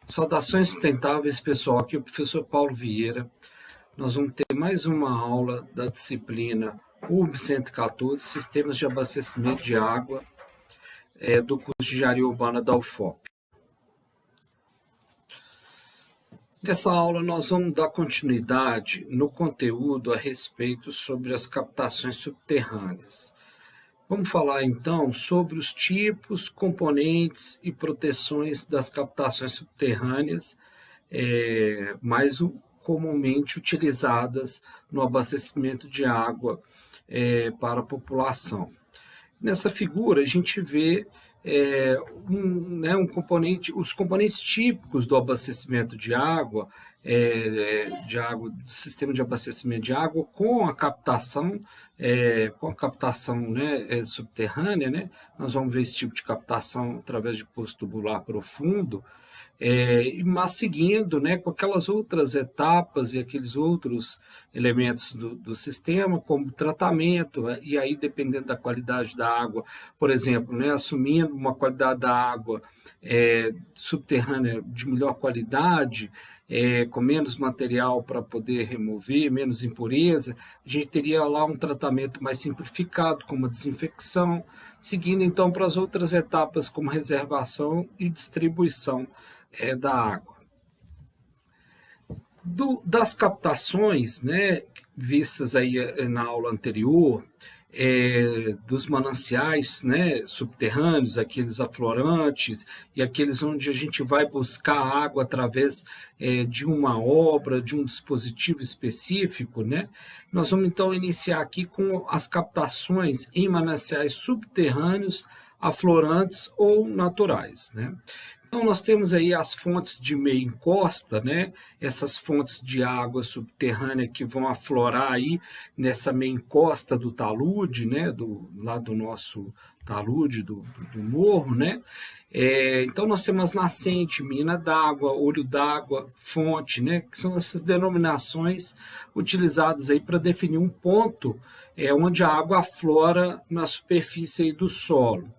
Saudações sustentáveis, pessoal. Aqui é o professor Paulo Vieira. Nós vamos ter mais uma aula da disciplina URB 114, Sistemas de Abastecimento de Água, do curso de Engenharia Urbana da UFOP. Nessa aula, nós vamos dar continuidade no conteúdo a respeito sobre as captações subterrâneas. Vamos falar, então, sobre os tipos, componentes e proteções das captações subterrâneas mais comumente utilizadas no abastecimento de água para a população. Nessa figura, a gente vê os componentes típicos do abastecimento de água, do sistema de abastecimento de água com a captação subterrânea, né? Nós vamos ver esse tipo de captação através de poço tubular profundo, mas seguindo, né, com aquelas outras etapas e aqueles outros elementos do sistema, como tratamento, e aí dependendo da qualidade da água, por exemplo, né, assumindo uma qualidade da água subterrânea de melhor qualidade, com menos material para poder remover, menos impureza, a gente teria lá um tratamento mais simplificado, como a desinfecção, seguindo então para as outras etapas, como reservação e distribuição da água. Das captações, né, vistas aí na aula anterior, dos mananciais, né, subterrâneos, aqueles aflorantes e aqueles onde a gente vai buscar água através de uma obra, de um dispositivo específico, né? Nós vamos então iniciar aqui com as captações em mananciais subterrâneos, aflorantes ou naturais, né? Então, nós temos aí as fontes de meia encosta, né? Essas fontes de água subterrânea que vão aflorar aí nessa meia encosta do talude, né? Lá do nosso talude, do morro, né? Então, nós temos as nascentes, mina d'água, olho d'água, fonte, né? Que são essas denominações utilizadas aí para definir um ponto onde a água aflora na superfície aí do solo.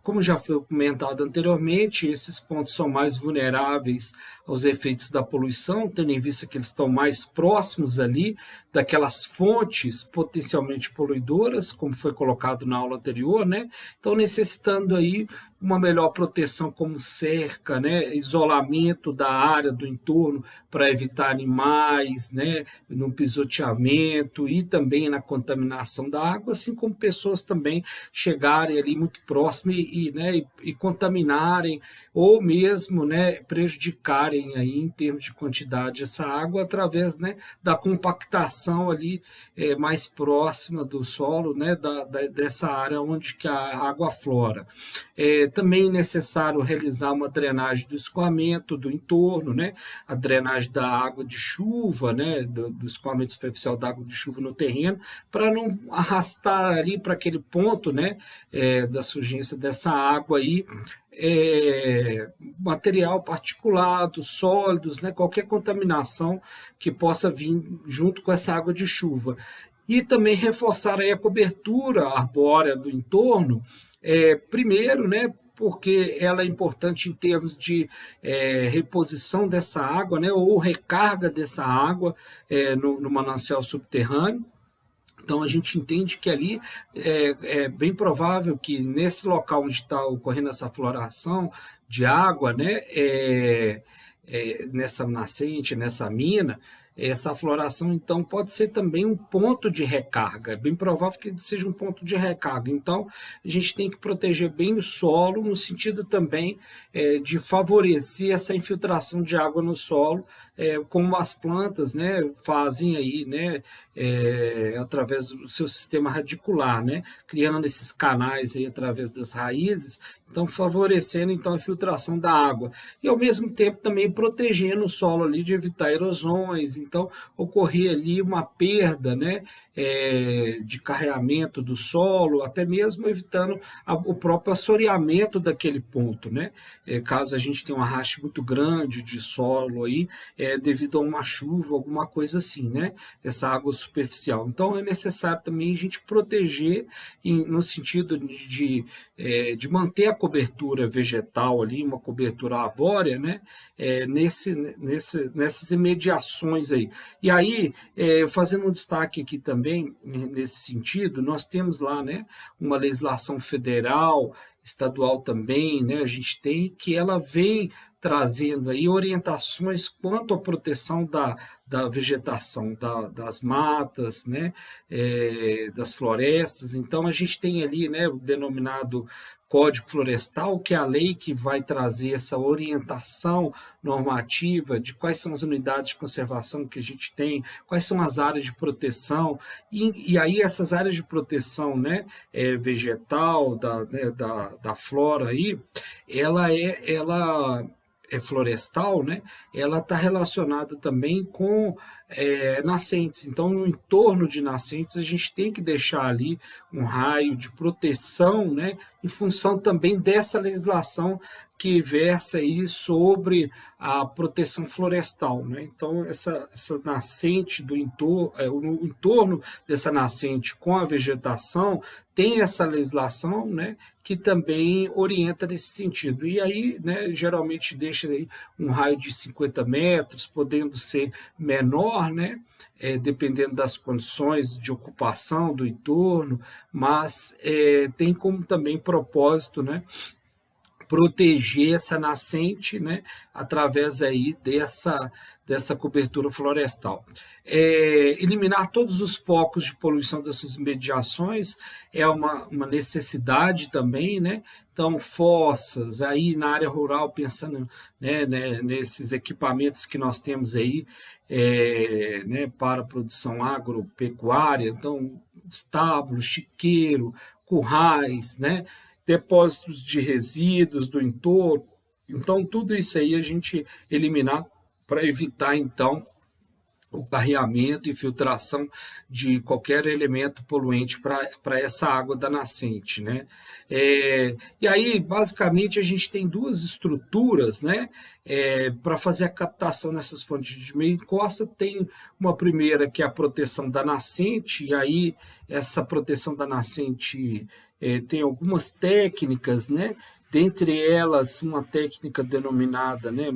Como já foi comentado anteriormente, esses pontos são mais vulneráveis aos efeitos da poluição, tendo em vista que eles estão mais próximos ali daquelas fontes potencialmente poluidoras, como foi colocado na aula anterior, né? Então, necessitando aí uma melhor proteção como cerca, né? Isolamento da área do entorno para evitar animais, né? No pisoteamento e também na contaminação da água, assim como pessoas também chegarem ali muito próximo e contaminarem ou mesmo, né, prejudicarem aí em termos de quantidade essa água através, né, da compactação ali mais próxima do solo, né, dessa área onde que a água aflora. Também é necessário realizar uma drenagem do escoamento do entorno, né, a drenagem da água de chuva, né, do escoamento superficial da água de chuva no terreno, para não arrastar ali para aquele ponto, né, da surgência dessa água aí, material particulado, sólidos, né, qualquer contaminação que possa vir junto com essa água de chuva. E também reforçar aí a cobertura arbórea do entorno, primeiro, né, porque ela é importante em termos de reposição dessa água, né, ou recarga dessa água no manancial subterrâneo. Então, a gente entende que ali é bem provável que nesse local onde está ocorrendo essa floração de água, né, nessa nascente, nessa mina, essa floração, então, pode ser também um ponto de recarga. É bem provável que seja um ponto de recarga. Então, a gente tem que proteger bem o solo, no sentido também de favorecer essa infiltração de água no solo, como as plantas, né, fazem aí, né, através do seu sistema radicular, né, criando esses canais aí através das raízes, então favorecendo então a infiltração da água e ao mesmo tempo também protegendo o solo ali de evitar erosões, então ocorrer ali uma perda, né, de carreamento do solo, até mesmo evitando o próprio assoreamento daquele ponto, né? Caso a gente tenha um arraste muito grande de solo aí, devido a uma chuva, alguma coisa assim, né? Essa água superficial. Então é necessário também a gente proteger no sentido de manter a cobertura vegetal ali, uma cobertura arbórea, né? Nessas imediações aí. E aí, fazendo um destaque aqui também, nesse sentido, nós temos lá, né, uma legislação federal, estadual também, né, a gente tem, que ela vem trazendo aí orientações quanto à proteção da vegetação, das matas, né, das florestas. Então, a gente tem ali, né, o denominado Código Florestal, que é a lei que vai trazer essa orientação normativa de quais são as unidades de conservação que a gente tem, quais são as áreas de proteção, e aí essas áreas de proteção, né, vegetal, né, da flora aí, ela é florestal, né, ela está relacionada também com nascentes. Então, no entorno de nascentes, a gente tem que deixar ali um raio de proteção, né, em função também dessa legislação que versa aí sobre a proteção florestal, né? Então, essa nascente do entorno, o entorno dessa nascente com a vegetação tem essa legislação, né, que também orienta nesse sentido. E aí, né, geralmente deixa aí um raio de 50 metros, podendo ser menor, né, dependendo das condições de ocupação do entorno, mas tem como também propósito, né, proteger essa nascente, né, através aí dessa cobertura florestal. Eliminar todos os focos de poluição dessas mediações é uma necessidade também, né? Então, fossas, aí na área rural, pensando, né, nesses equipamentos que nós temos aí, né, para a produção agropecuária, então, estábulo, chiqueiro, currais, né, depósitos de resíduos do entorno. Então, tudo isso aí a gente eliminar para evitar, então, o carreamento e filtração de qualquer elemento poluente para essa água da nascente, né? E aí, basicamente, a gente tem duas estruturas, né, para fazer a captação nessas fontes de meio encosta. Tem uma primeira que é a proteção da nascente, e aí essa proteção da nascente tem algumas técnicas, né? Dentre elas, uma técnica denominada, né,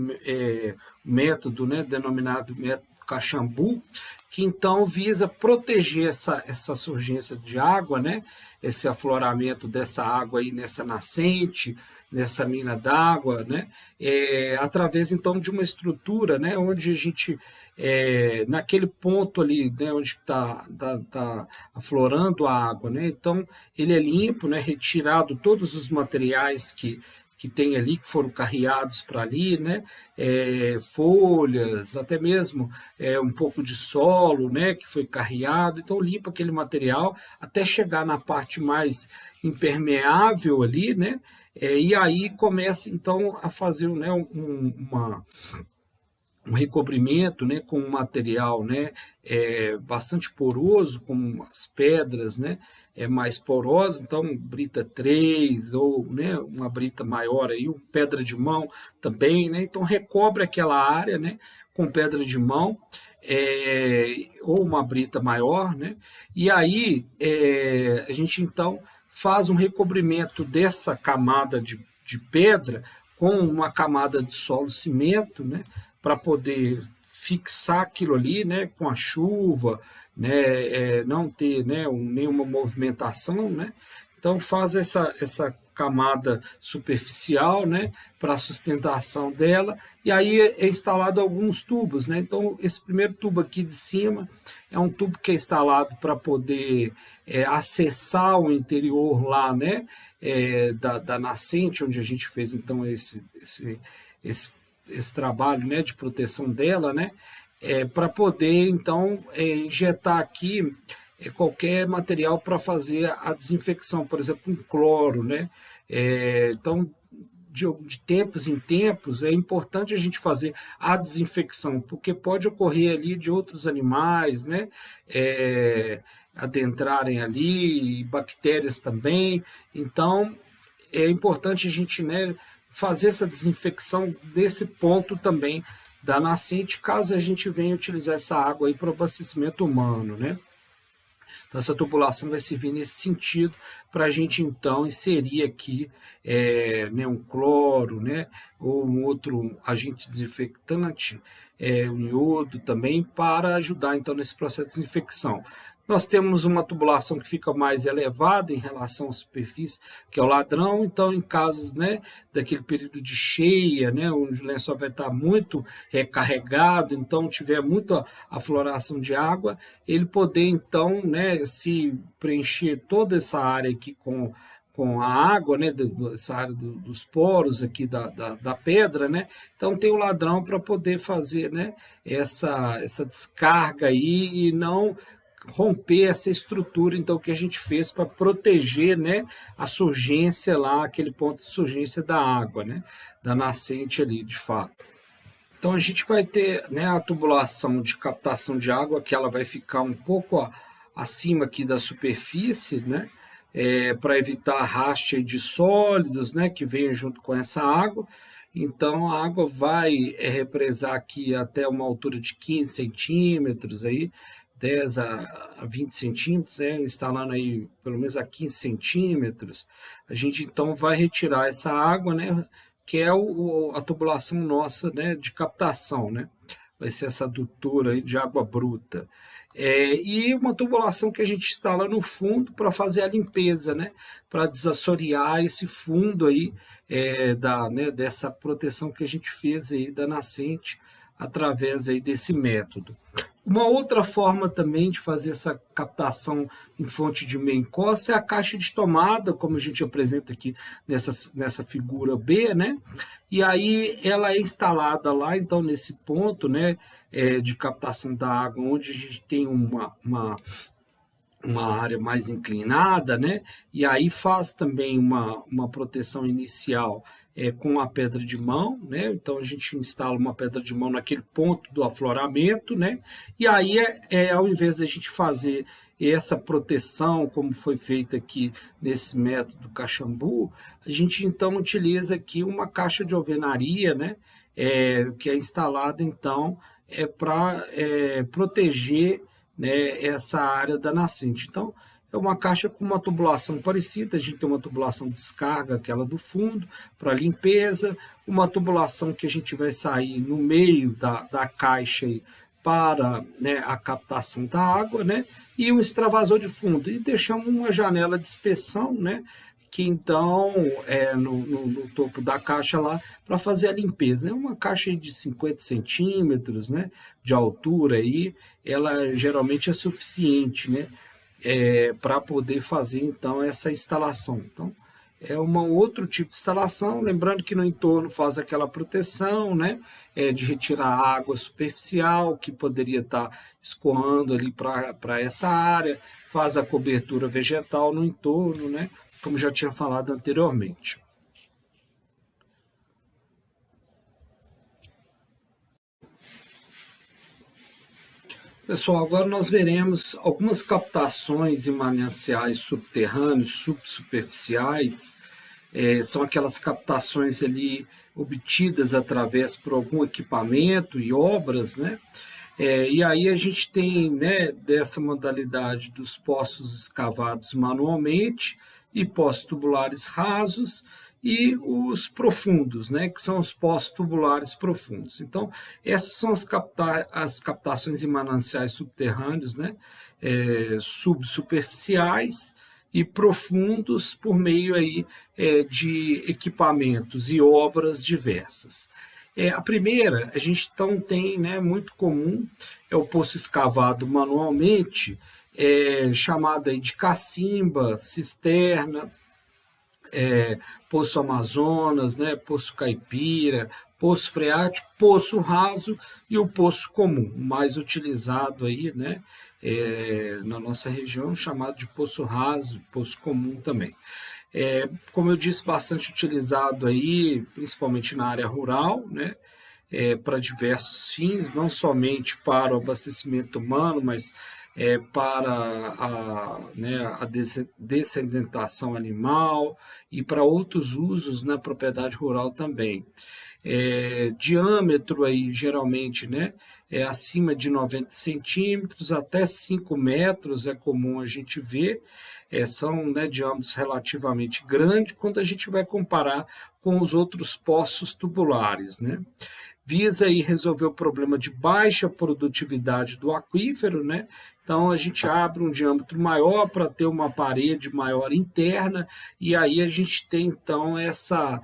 método, né, denominado método Caxambu, que então visa proteger essa surgência de água, né, esse afloramento dessa água aí nessa nascente, nessa mina d'água, né, através então de uma estrutura, né, onde a gente naquele ponto ali, né, onde está aflorando a água, né, então ele é limpo, né, retirado todos os materiais que tem ali, que foram carreados para ali, né, folhas, até mesmo um pouco de solo, né, que foi carreado, então limpa aquele material até chegar na parte mais impermeável ali, né, e aí começa então a fazer, né, um recobrimento, né, com um material, né, bastante poroso, com as pedras, né, mais porosas, então brita 3 ou, né, uma brita maior aí, pedra de mão também, né, então recobre aquela área, né, com pedra de mão, ou uma brita maior, né, e aí a gente então faz um recobrimento dessa camada de pedra com uma camada de solo cimento, né, para poder fixar aquilo ali, né, com a chuva, né, não ter, né, nenhuma movimentação, né, então faz essa camada superficial, né, para a sustentação dela, e aí é instalado alguns tubos, né, então esse primeiro tubo aqui de cima é um tubo que é instalado para poder acessar o interior lá, né, da nascente, onde a gente fez então esse trabalho, né, de proteção dela, né, para poder então injetar aqui qualquer material para fazer a desinfecção, por exemplo, um cloro, né, então de tempos em tempos, é importante a gente fazer a desinfecção, porque pode ocorrer ali de outros animais, né? Adentrarem ali, bactérias também. Então, é importante a gente, né, fazer essa desinfecção desse ponto também da nascente, caso a gente venha utilizar essa água aí para o abastecimento humano, né? Então, essa tubulação vai servir nesse sentido para a gente, então, inserir aqui né, um cloro, né, ou um outro agente desinfectante, um iodo também, para ajudar, então, nesse processo de desinfecção. Nós temos uma tubulação que fica mais elevada em relação à superfície, que é o ladrão. Então, em casos, né, daquele período de cheia, né, onde o lençol vai estar muito recarregado, então tiver muita afloração de água, ele poder, então, né, se preencher toda essa área aqui com a água, né, essa área dos poros aqui da pedra, né? Então tem o ladrão para poder fazer, né, essa descarga aí e não romper essa estrutura, então, que a gente fez para proteger, né, a surgência lá, aquele ponto de surgência da água, né, da nascente ali, de fato. Então, a gente vai ter, né, a tubulação de captação de água, que ela vai ficar um pouco acima aqui da superfície, né, para evitar arraste de sólidos, né, que venham junto com essa água. Então, a água vai represar aqui até uma altura de 15 centímetros, aí, 10 a 20 centímetros, instalando aí pelo menos a 15 centímetros. A gente então vai retirar essa água, né, que é a tubulação nossa, né, de captação, né? Vai ser essa adutora aí de água bruta. E uma tubulação que a gente instala no fundo para fazer a limpeza, né? Para desassorear esse fundo aí né, dessa proteção que a gente fez aí da nascente através aí desse método. Uma outra forma também de fazer essa captação em fonte de meia encosta é a caixa de tomada, como a gente apresenta aqui nessa figura B, né? E aí ela é instalada lá, então, nesse ponto, né, de captação da água, onde a gente tem uma área mais inclinada, né? E aí faz também uma proteção inicial com a pedra de mão, né? Então a gente instala uma pedra de mão naquele ponto do afloramento, né? E aí ao invés de a gente fazer essa proteção, como foi feito aqui nesse método Caxambu, a gente então utiliza aqui uma caixa de alvenaria, né? Que é instalada então para proteger, né, essa área da nascente. Então, é uma caixa com uma tubulação parecida, a gente tem uma tubulação de descarga, aquela do fundo, para limpeza, uma tubulação que a gente vai sair no meio da caixa aí para, né, a captação da água, né, e um extravasor de fundo, e deixamos uma janela de inspeção, né, que então no topo da caixa lá para fazer a limpeza. É uma caixa de 50 centímetros, né, de altura aí, ela geralmente é suficiente, né, para poder fazer então essa instalação. Então é um outro tipo de instalação, lembrando que no entorno faz aquela proteção, né, de retirar a água superficial que poderia estar escoando ali para essa área, faz a cobertura vegetal no entorno, né, como já tinha falado anteriormente. Pessoal, agora nós veremos algumas captações em mananciais subterrâneos, subsuperficiais. São aquelas captações ali obtidas através por algum equipamento e obras, né? E aí a gente tem, né, dessa modalidade dos poços escavados manualmente e poços tubulares rasos e os profundos, né, que são os poços tubulares profundos. Então, essas são as captações em mananciais subterrâneos, né, subsuperficiais e profundos por meio aí, de equipamentos e obras diversas. A primeira, a gente então tem, né, muito comum, é o poço escavado manualmente, chamado aí de cacimba, cisterna, poço Amazonas, né, poço caipira, poço freático, poço raso e o poço comum, mais utilizado aí, né, na nossa região, chamado de poço raso, poço comum também. como eu disse, bastante utilizado aí, principalmente na área rural, né? Para diversos fins, não somente para o abastecimento humano, mas para né, a dessedentação animal e para outros usos na propriedade rural também. Diâmetro aí geralmente, né, é acima de 90 centímetros, até 5 metros é comum a gente ver, são, né, diâmetros relativamente grandes quando a gente vai comparar com os outros poços tubulares, né? Visa aí resolver o problema de baixa produtividade do aquífero, né? Então a gente abre um diâmetro maior para ter uma parede maior interna, e aí a gente tem então essa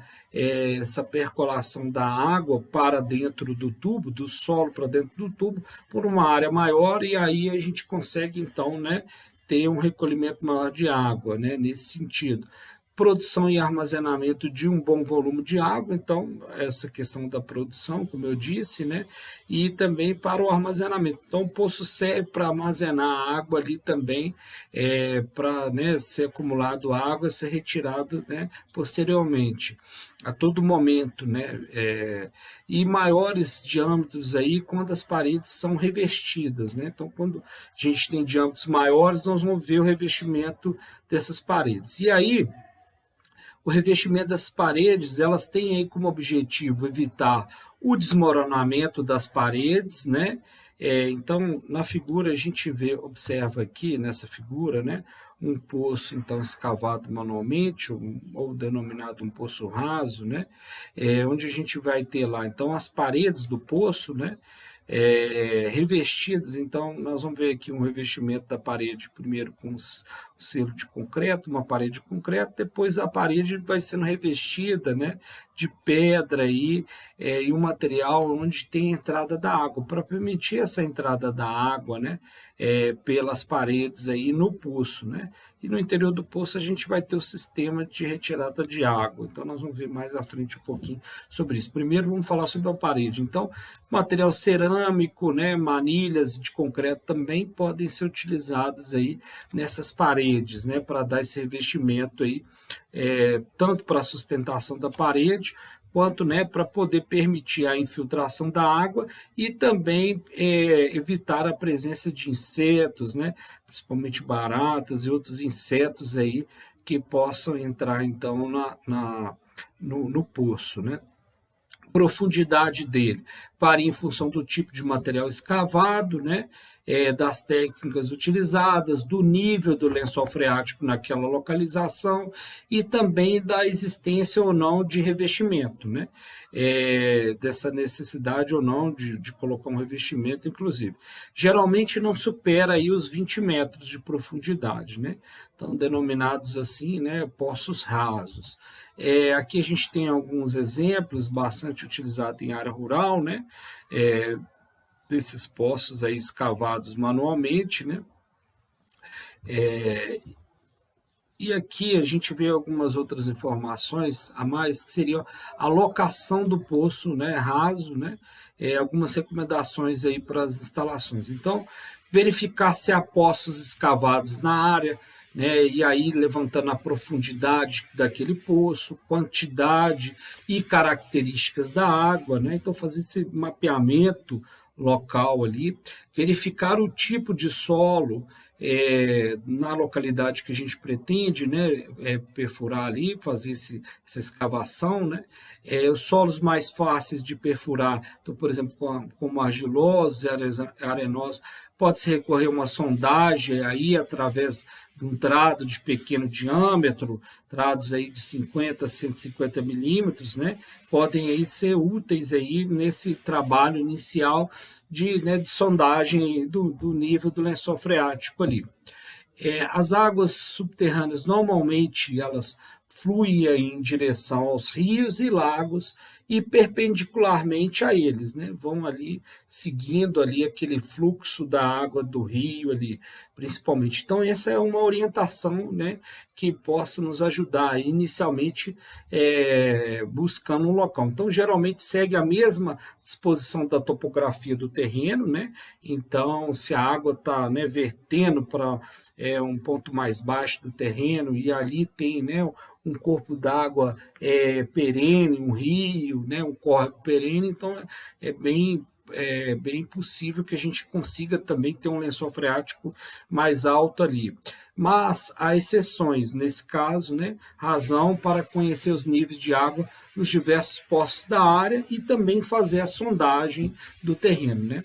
percolação da água para dentro do tubo, do solo para dentro do tubo, por uma área maior, e aí a gente consegue então, né, ter um recolhimento maior de água, né, nesse sentido. Produção e armazenamento de um bom volume de água, então, essa questão da produção, como eu disse, né? E também para o armazenamento. Então, o poço serve para armazenar água ali também, para, né, ser acumulado água, ser retirado, né, posteriormente, a todo momento, né? E maiores diâmetros aí quando as paredes são revestidas, né? Então, quando a gente tem diâmetros maiores, nós vamos ver o revestimento dessas paredes. E aí, o revestimento das paredes, elas têm aí como objetivo evitar o desmoronamento das paredes, né? Então, na figura, a gente observa aqui, nessa figura, né, um poço, então, escavado manualmente, ou denominado um poço raso, né? Onde a gente vai ter lá, então, as paredes do poço, né? Revestidas, então nós vamos ver aqui um revestimento da parede, primeiro com selo de concreto, uma parede de concreto, depois a parede vai sendo revestida, né, de pedra aí, e um material onde tem a entrada da água, para permitir essa entrada da água, né, pelas paredes aí no poço, né? E no interior do poço a gente vai ter o sistema de retirada de água. Então nós vamos ver mais à frente um pouquinho sobre isso. Primeiro vamos falar sobre a parede. Então, material cerâmico, né, manilhas de concreto também podem ser utilizadas aí nessas paredes, né, para dar esse revestimento aí, tanto para a sustentação da parede, quanto, né, para poder permitir a infiltração da água e também evitar a presença de insetos, né, principalmente baratas e outros insetos aí que possam entrar então no poço, né? Profundidade dele varia em função do tipo de material escavado, né? Das técnicas utilizadas, do nível do lençol freático naquela localização e também da existência ou não de revestimento, né? Dessa necessidade ou não de colocar um revestimento, inclusive. Geralmente não supera aí os 20 metros de profundidade, né? Então, denominados assim, né, poços rasos. Aqui a gente tem alguns exemplos bastante utilizados em área rural, né? Desses poços aí escavados manualmente, né? E aqui a gente vê algumas outras informações a mais, que seriam a locação do poço, né, raso, né? Algumas recomendações aí para as instalações. Então, verificar se há poços escavados na área, né, e aí levantando a profundidade daquele poço, quantidade e características da água, né? Então, fazer esse mapeamento local ali, verificar o tipo de solo na localidade que a gente pretende, né, perfurar ali, fazer essa escavação, né? Os solos mais fáceis de perfurar, então, por exemplo, como argilosos, arenosos, pode-se recorrer a uma sondagem aí através de um trado de pequeno diâmetro, trados aí de 50 a 150 milímetros, né? Podem aí ser úteis aí nesse trabalho inicial de sondagem do nível do lençol freático ali. As águas subterrâneas, normalmente, elas fluem em direção aos rios e lagos e perpendicularmente a eles, né? Vão ali seguindo ali aquele fluxo da água do rio ali, principalmente. Então, essa é uma orientação, né, que possa nos ajudar, inicialmente, buscando um local. Então, geralmente segue a mesma disposição da topografia do terreno, né? Então, se a água está, né, vertendo para um ponto mais baixo do terreno e ali tem, né, um corpo d'água perene, um rio, né, um córrego perene, então é bem possível que a gente consiga também ter um lençol freático mais alto ali. Mas há exceções, nesse caso, né, razão para conhecer os níveis de água nos diversos poços da área e também fazer a sondagem do terreno, né?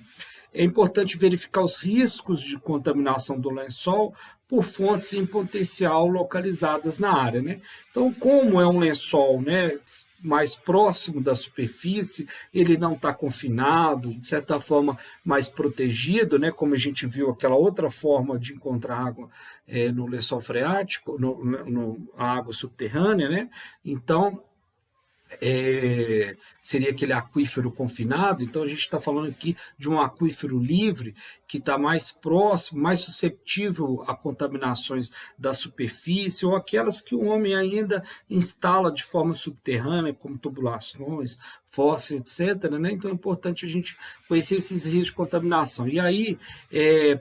É importante verificar os riscos de contaminação do lençol por fontes em potencial localizadas na área, né? Então, como é um lençol, né, mais próximo da superfície, ele não está confinado, de certa forma mais protegido, né? Como a gente viu aquela outra forma de encontrar água no lençol freático, a água subterrânea, né? Então, seria aquele aquífero confinado. Então a gente está falando aqui de um aquífero livre que está mais próximo, mais susceptível a contaminações da superfície ou aquelas que o homem ainda instala de forma subterrânea, como tubulações, fossas, etc., né? Então é importante a gente conhecer esses riscos de contaminação. E aí,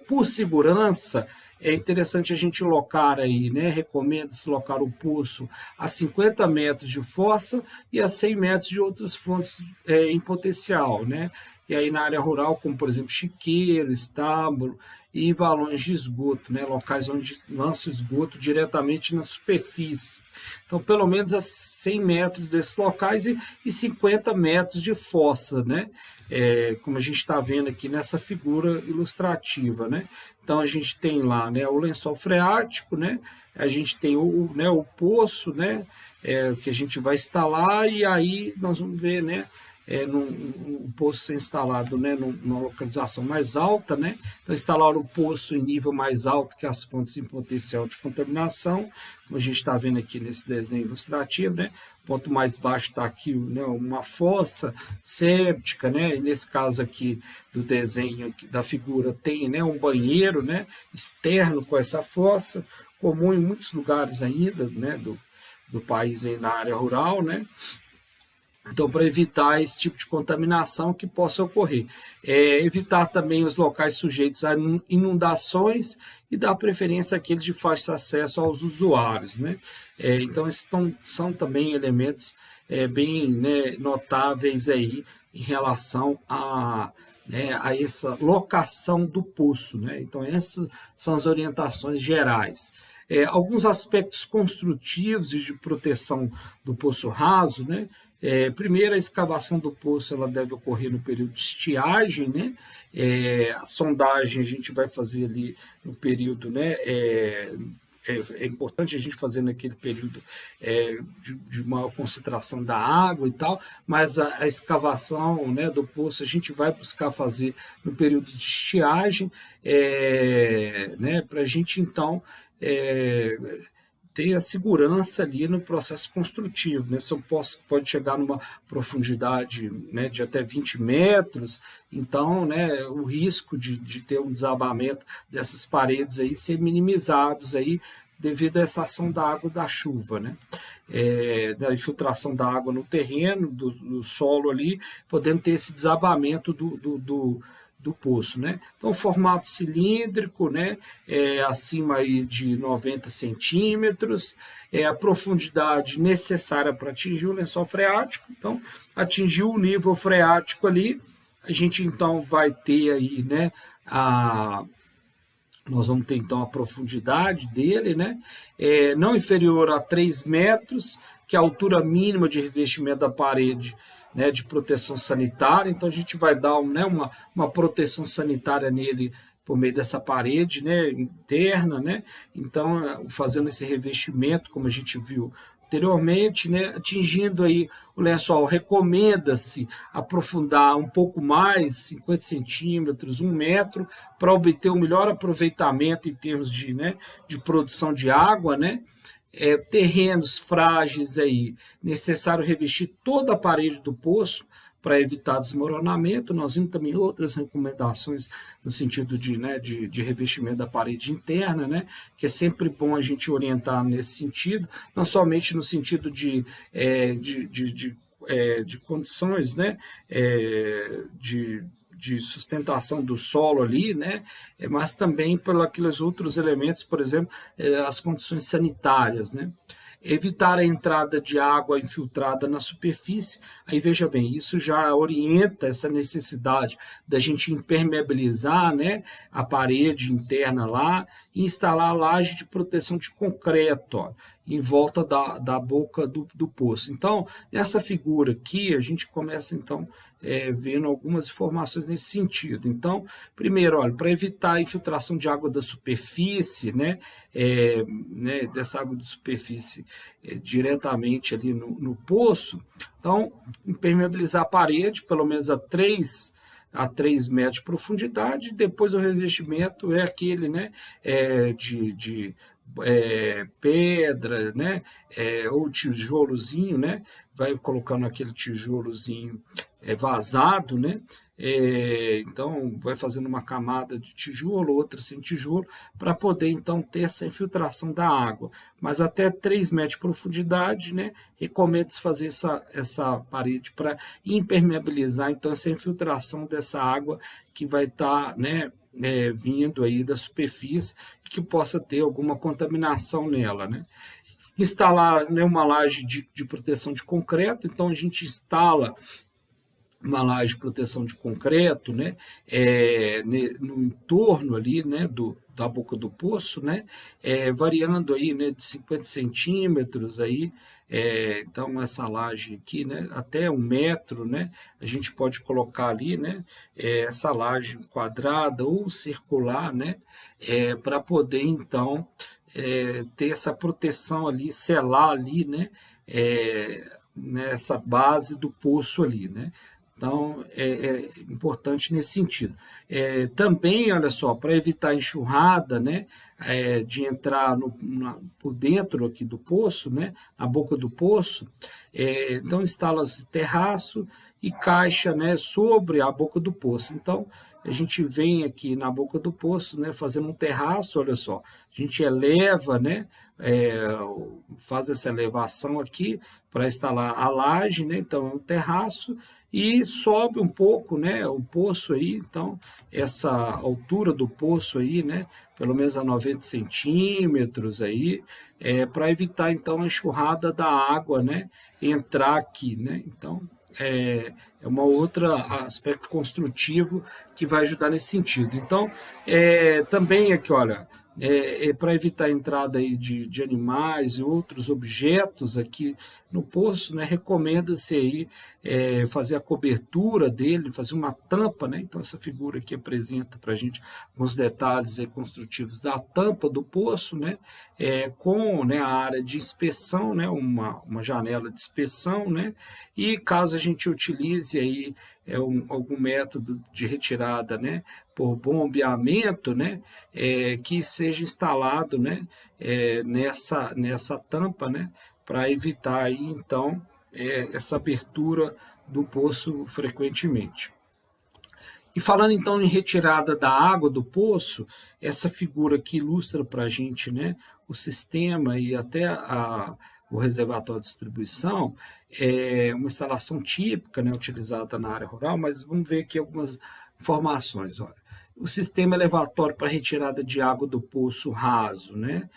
por segurança, é interessante a gente locar aí, né? Recomenda-se locar o poço a 50 metros de fossa e a 100 metros de outras fontes em potencial, né? E aí na área rural, como por exemplo chiqueiro, estábulo e valões de esgoto, né? Locais onde lança o esgoto diretamente na superfície. Então, pelo menos a 100 metros desses locais e 50 metros de fossa, né? Como a gente está vendo aqui nessa figura ilustrativa, né? Então, a gente tem lá, né, o lençol freático, né? A gente tem o poço, né? Que a gente vai instalar e aí nós vamos ver, né? Um poço ser instalado, né, numa localização mais alta, né? Então, instalar o poço em nível mais alto que as fontes em potencial de contaminação, como a gente está vendo aqui nesse desenho ilustrativo, né? O ponto mais baixo está aqui, né, uma fossa séptica, né? E nesse caso aqui do desenho aqui, da figura tem, né, um banheiro, né, externo com essa fossa, comum em muitos lugares ainda, né, do país aí na área rural, né? Então, para evitar esse tipo de contaminação que possa ocorrer. Evitar também os locais sujeitos a inundações e dar preferência àqueles de fácil acesso aos usuários, né? Então, esses são também elementos bem, né, notáveis aí em relação a essa locação do poço, né? Então, essas são as orientações gerais. Alguns aspectos construtivos e de proteção do poço raso, né? Primeiro, a escavação do poço ela deve ocorrer no período de estiagem, né? A sondagem a gente vai fazer ali no período, né? É importante a gente fazer naquele período de maior concentração da água e tal, mas a escavação, né, do poço a gente vai buscar fazer no período de estiagem, né, para a gente então ter a segurança ali no processo construtivo, né? Se eu pode chegar numa profundidade, né, de até 20 metros, então, né, o risco de ter um desabamento dessas paredes aí ser minimizados aí devido a essa ação da água da chuva, né? Da infiltração da água no terreno, do solo ali, podendo ter esse desabamento do poço, né? Então, formato cilíndrico, né? Acima aí de 90 centímetros, a profundidade necessária para atingir o lençol freático. Então, atingiu o nível freático ali, a gente então vai ter aí, né, nós vamos ter então a profundidade dele, né? Não inferior a 3 metros, que é a altura mínima de revestimento da parede, né, de proteção sanitária. Então a gente vai dar, né, uma proteção sanitária nele por meio dessa parede, né, interna, né? Então fazendo esse revestimento, como a gente viu anteriormente, né, atingindo aí o lençol, recomenda-se aprofundar um pouco mais, 50 centímetros, 1 metro, para obter o melhor aproveitamento em termos de, né, de produção de água, né? Terrenos frágeis aí, necessário revestir toda a parede do poço para evitar desmoronamento. Nós vimos também outras recomendações no sentido de revestimento da parede interna, né, que é sempre bom a gente orientar nesse sentido, não somente no sentido de condições, né, de sustentação do solo ali, né, mas também por aqueles outros elementos, por exemplo, as condições sanitárias, né. Evitar a entrada de água infiltrada na superfície. Aí veja bem, isso já orienta essa necessidade da gente impermeabilizar, né, a parede interna lá e instalar a laje de proteção de concreto, ó, em volta da boca do poço. Então, nessa figura aqui, a gente começa então vendo algumas informações nesse sentido. Então, primeiro, olha, para evitar a infiltração de água da superfície, né, dessa água de superfície diretamente ali no poço, então, impermeabilizar a parede, pelo menos a 3 metros de profundidade, depois o revestimento é aquele, né, de pedra, né, ou tijolozinho, né, vai colocando aquele tijolozinho vazado, né, então vai fazendo uma camada de tijolo, outra sem tijolo, para poder então ter essa infiltração da água, mas até 3 metros de profundidade, né, recomenda-se fazer essa parede para impermeabilizar então essa infiltração dessa água que vai estar, né, vindo aí da superfície, que possa ter alguma contaminação nela, né? Instalar, né, uma laje de proteção de concreto, então a gente instala uma laje de proteção de concreto, né, no entorno ali, né, da boca do poço, né, variando aí, né, de 50 centímetros aí, então essa laje aqui, né, até 1 metro, né, a gente pode colocar ali, né, essa laje quadrada ou circular, né, para poder então ter essa proteção ali, selar ali, né, nessa base do poço ali, né. Então, é importante nesse sentido. Também, olha só, para evitar enxurrada, né, de entrar por dentro aqui do poço, né, a boca do poço, então instala-se terraço e caixa, né, sobre a boca do poço. Então, a gente vem aqui na boca do poço, né, fazendo um terraço, olha só, a gente eleva, né, faz essa elevação aqui para instalar a laje, né, então é um terraço, e sobe um pouco, né, o poço aí, então essa altura do poço aí, né, pelo menos a 90 centímetros aí, para evitar então a enxurrada da água, né, entrar aqui, né, então é uma outra aspecto construtivo que vai ajudar nesse sentido. Então, também aqui, olha, para evitar a entrada aí de animais e outros objetos aqui no poço, né, recomenda-se aí fazer a cobertura dele, fazer uma tampa, né? Então essa figura aqui apresenta para a gente alguns detalhes aí construtivos da tampa do poço, né? Com, né, a área de inspeção, né, uma janela de inspeção, né? E caso a gente utilize aí algum método de retirada, né, por bombeamento, né, que seja instalado, né, nessa tampa, né, para evitar aí, então, essa abertura do poço frequentemente. E falando então em retirada da água do poço, essa figura aqui ilustra para a gente, né, o sistema e até o reservatório de distribuição, uma instalação típica, né, utilizada na área rural, mas vamos ver aqui algumas informações. Olha. O sistema elevatório para retirada de água do poço raso, né,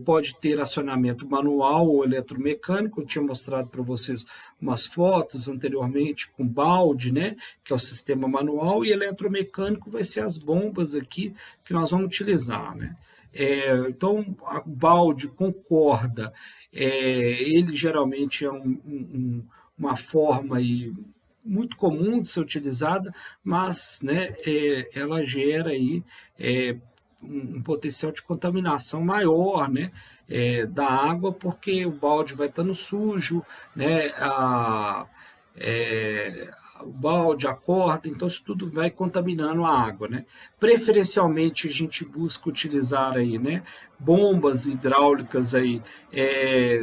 pode ter acionamento manual ou eletromecânico. Eu tinha mostrado para vocês umas fotos anteriormente com balde, né, que é o sistema manual, e eletromecânico vai ser as bombas aqui que nós vamos utilizar, né. Então, o balde com corda, ele geralmente é uma forma aí muito comum de ser utilizada, mas, né, ela gera aí um potencial de contaminação maior, né, da água, porque o balde vai estando sujo, né, o balde, a corda, então isso tudo vai contaminando a água, né? Preferencialmente a gente busca utilizar aí, né, bombas hidráulicas aí,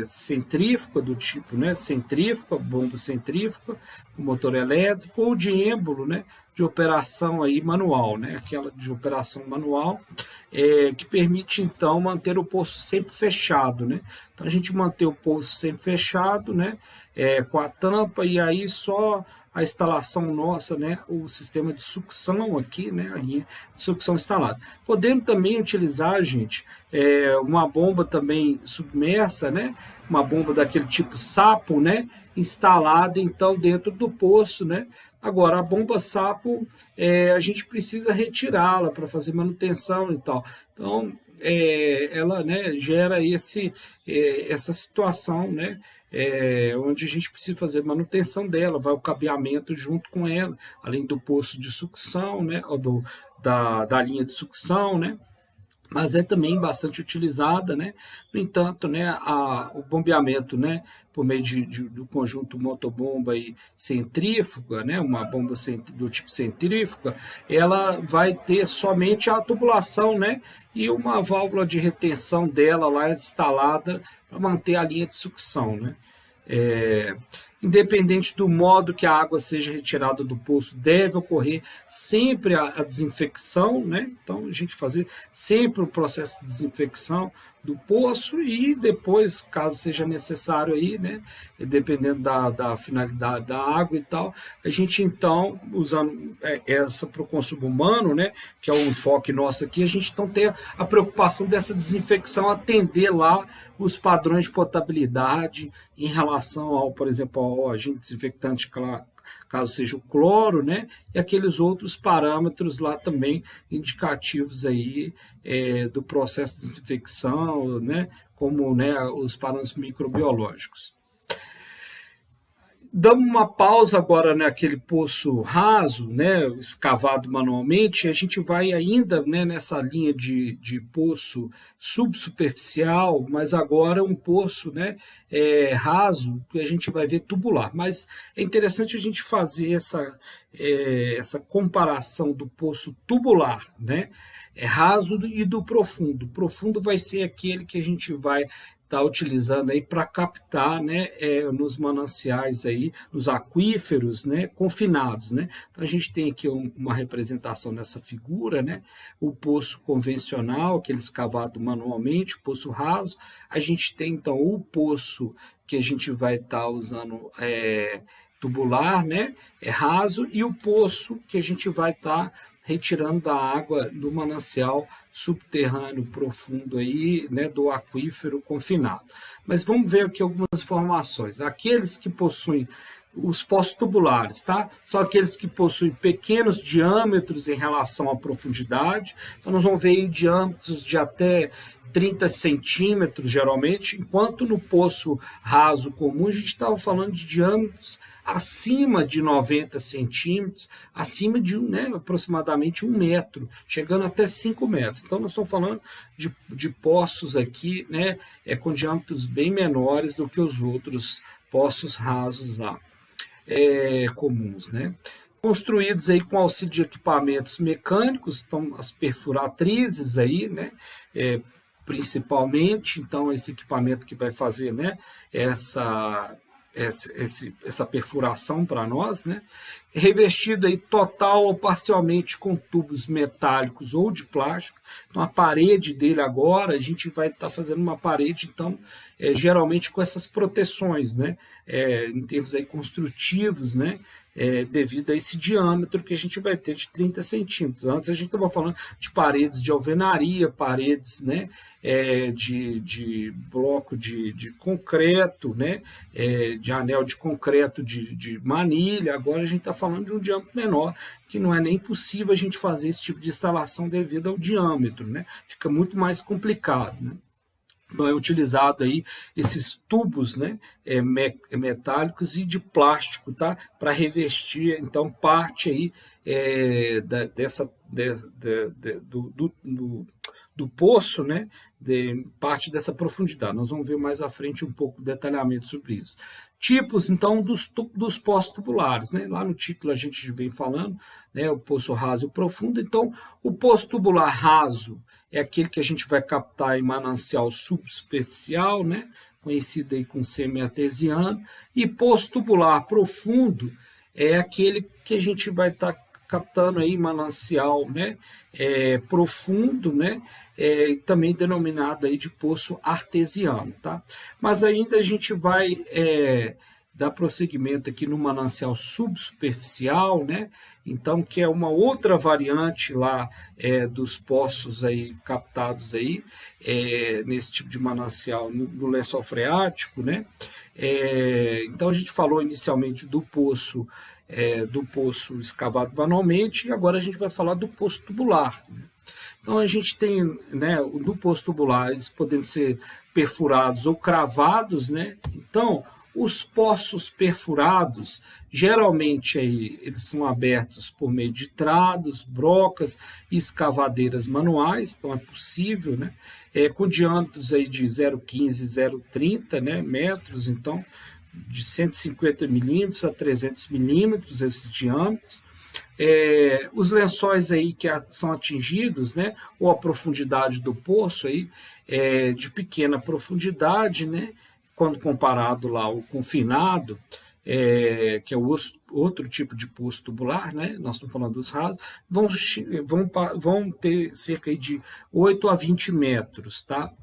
centrífuga do tipo, né, centrífuga, bomba centrífuga, com motor elétrico ou de êmbolo, né, de operação aí manual, né, aquela de operação manual, que permite então manter o poço sempre fechado, né? Então a gente mantém o poço sempre fechado, né, com a tampa e aí só a instalação nossa, né, o sistema de sucção aqui, né, a linha de sucção instalada. Podemos também utilizar, gente, uma bomba também submersa, né, uma bomba daquele tipo sapo, né, instalada então dentro do poço, né. Agora, a bomba sapo, a gente precisa retirá-la para fazer manutenção e tal. Então, ela, né, gera essa situação, né, onde a gente precisa fazer manutenção dela, vai o cabeamento junto com ela, além do poço de sucção, né, ou da linha de sucção, né, mas é também bastante utilizada, né? No entanto, né, o bombeamento, né, por meio do conjunto motobomba e centrífuga, né, uma bomba do tipo centrífuga, ela vai ter somente a tubulação, né, e uma válvula de retenção dela lá instalada para manter a linha de sucção, né? É, independente do modo que a água seja retirada do poço, deve ocorrer sempre a desinfecção, né? Então, a gente fazer sempre o processo de desinfecção do poço e depois, caso seja necessário aí, né? Dependendo da finalidade da água e tal, a gente então, usando essa para o consumo humano, né? Que é o enfoque nosso aqui, a gente então tem a preocupação dessa desinfecção, atender lá os padrões de potabilidade em relação ao, por exemplo, ao agente desinfectante, caso seja o cloro, né? E aqueles outros parâmetros lá também indicativos aí do processo de desinfecção, né? Como, né, os parâmetros microbiológicos. Damos uma pausa agora naquele poço raso, né, escavado manualmente, e a gente vai ainda, né, nessa linha de poço subsuperficial, mas agora um poço, né, raso, que a gente vai ver tubular. Mas é interessante a gente fazer essa comparação do poço tubular, né, raso e do profundo. O profundo vai ser aquele que a gente vai está utilizando aí para captar, né, nos mananciais aí, nos aquíferos, né, confinados, né. Então a gente tem aqui uma representação nessa figura, né, o poço convencional, aquele escavado manualmente, o poço raso. A gente tem então o poço que a gente vai estar usando tubular, né, raso, e o poço que a gente vai estar retirando da água do manancial subterrâneo profundo aí, né, do aquífero confinado. Mas vamos ver aqui algumas informações. Aqueles que possuem os poços tubulares, tá? São aqueles que possuem pequenos diâmetros em relação à profundidade. Então, nós vamos ver aí diâmetros de até 30 centímetros, geralmente, enquanto no poço raso comum a gente estava falando de diâmetros acima de 90 centímetros, acima de né, aproximadamente 1 metro, chegando até 5 metros. Então, nós estamos falando de poços aqui, né, com diâmetros bem menores do que os outros poços rasos lá, comuns, né? Construídos aí com auxílio de equipamentos mecânicos, então as perfuratrizes aí, né, principalmente, então esse equipamento que vai fazer, né, essa perfuração para nós, né? Revestido aí total ou parcialmente com tubos metálicos ou de plástico. Então a parede dele agora, a gente vai estar fazendo uma parede, então, geralmente com essas proteções, né? Em termos aí construtivos, né? Devido a esse diâmetro que a gente vai ter de 30 centímetros. Antes a gente estava falando de paredes de alvenaria, paredes, né, de bloco de concreto, né, de anel de concreto de manilha. Agora a gente está falando de um diâmetro menor, que não é nem possível a gente fazer esse tipo de instalação devido ao diâmetro, né? Fica muito mais complicado, né? Então é utilizado aí esses tubos, né, metálicos e de plástico, tá, para revestir então parte aí do do poço, né, parte dessa profundidade. Nós vamos ver mais à frente um pouco de detalhamento sobre isso. Tipos, então, dos poços tubulares, né? Lá no título a gente vem falando, né, o poço raso e profundo. Então, o poço tubular raso é aquele que a gente vai captar em manancial subsuperficial, né, conhecido aí como semi-artesiano, e poço tubular profundo é aquele que a gente vai estar captando aí manancial, né, profundo, né, também denominado aí de poço artesiano, tá? Mas ainda a gente vai dar prosseguimento aqui no manancial subsuperficial, né? Então, que é uma outra variante lá dos poços aí captados aí, nesse tipo de manancial no lençol freático, né? Então, a gente falou inicialmente do poço escavado manualmente, e agora a gente vai falar do poço tubular. Então, a gente tem, né, do poço tubular, eles podendo ser perfurados ou cravados, né? Então, os poços perfurados, geralmente aí, eles são abertos por meio de trados, brocas e escavadeiras manuais, então é possível, né? Com diâmetros aí de 0,15, 0,30, né, metros, então, de 150 milímetros a 300 milímetros esses diâmetros. Os lençóis aí que são atingidos, né, ou a profundidade do poço aí, de pequena profundidade, né, quando comparado lá ao confinado, que é o outro tipo de poço tubular, né, nós estamos falando dos rasos, vão ter cerca de 8 a 20 metros, tá?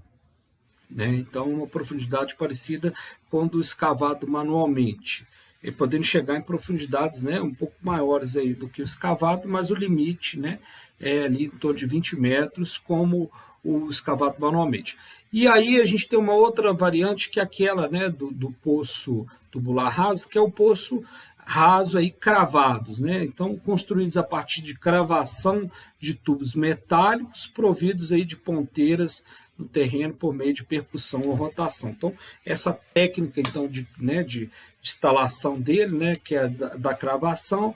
Né? Então, uma profundidade parecida com o do escavado manualmente, podendo chegar em profundidades, né, um pouco maiores aí do que o escavado, mas o limite, né, é ali em torno de 20 metros, como o escavado manualmente. E aí a gente tem uma outra variante, que é aquela, né, do poço tubular raso, que é o poço raso aí cravados, né? Então, construídos a partir de cravação de tubos metálicos providos aí de ponteiras no terreno por meio de percussão ou rotação. Então, essa técnica então de instalação dele, né, que é da cravação,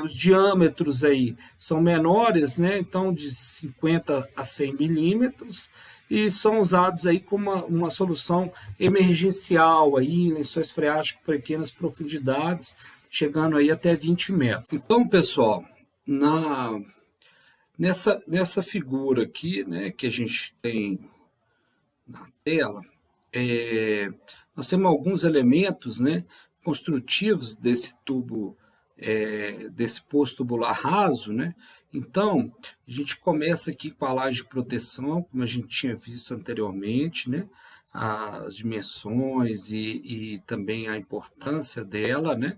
os diâmetros aí são menores, né, então de 50 a 100 milímetros, e são usados aí como uma solução emergencial aí, em lençóis freáticos com pequenas profundidades, chegando aí até 20 metros. Então, pessoal, nessa figura aqui, né, que a gente tem na tela, nós temos alguns elementos, né, construtivos desse tubo, desse poço tubular raso, né? Então, a gente começa aqui com a laje de proteção, como a gente tinha visto anteriormente, né? As dimensões e também a importância dela, né?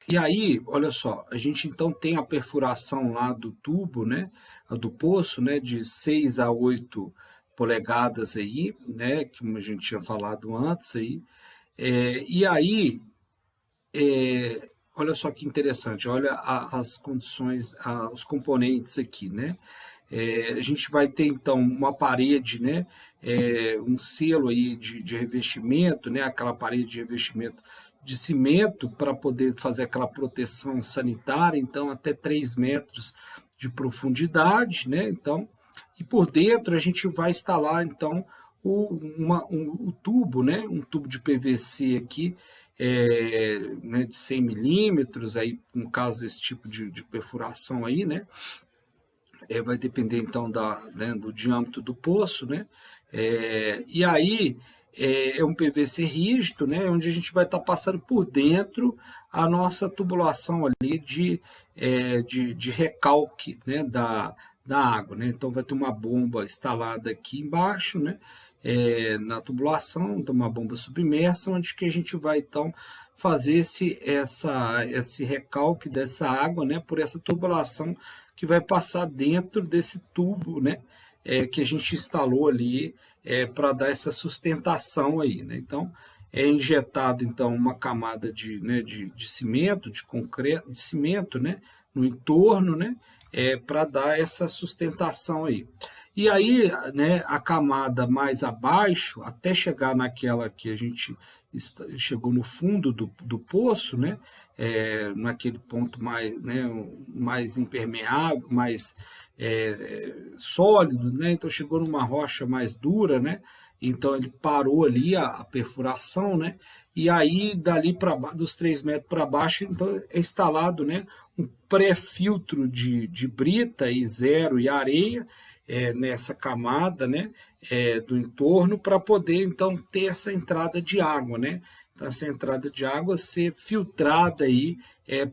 E aí, olha só, a gente então tem a perfuração lá do tubo, né, do poço, né, de 6 a 8 polegadas aí, né, como a gente tinha falado antes aí. E aí, olha só que interessante, olha as condições, os componentes aqui, né. A gente vai ter então uma parede, né, um selo aí de revestimento, né, aquela parede de revestimento de cimento para poder fazer aquela proteção sanitária, então até 3 metros de profundidade, né? Então, e por dentro a gente vai instalar então o tubo, né? Um tubo de PVC aqui, né, de 100 milímetros, aí no caso desse tipo de perfuração aí, né? Vai depender então né, do diâmetro do poço, né? E aí é um PVC rígido, né? Onde a gente vai estar passando por dentro a nossa tubulação ali de recalque, né? Da água, né? Então vai ter uma bomba instalada aqui embaixo, né? Na tubulação, então uma bomba submersa, onde que a gente vai então fazer esse recalque dessa água, né? Por essa tubulação que vai passar dentro desse tubo, né, que a gente instalou ali para dar essa sustentação aí, né? Então, é injetado então uma camada de cimento, de concreto, de cimento, né, no entorno, né, para dar essa sustentação aí. E aí, né, a camada mais abaixo, até chegar naquela que a gente chegou no fundo do poço, né, naquele ponto mais, né, mais impermeável, mais sólido, né? Então chegou numa rocha mais dura, né? Então ele parou ali a perfuração, né? E aí dali para dos 3 metros para baixo, então é instalado, né, um pré-filtro de brita e zero e areia nessa camada, né, do entorno para poder então ter essa entrada de água, né? Então essa entrada de água ser filtrada aí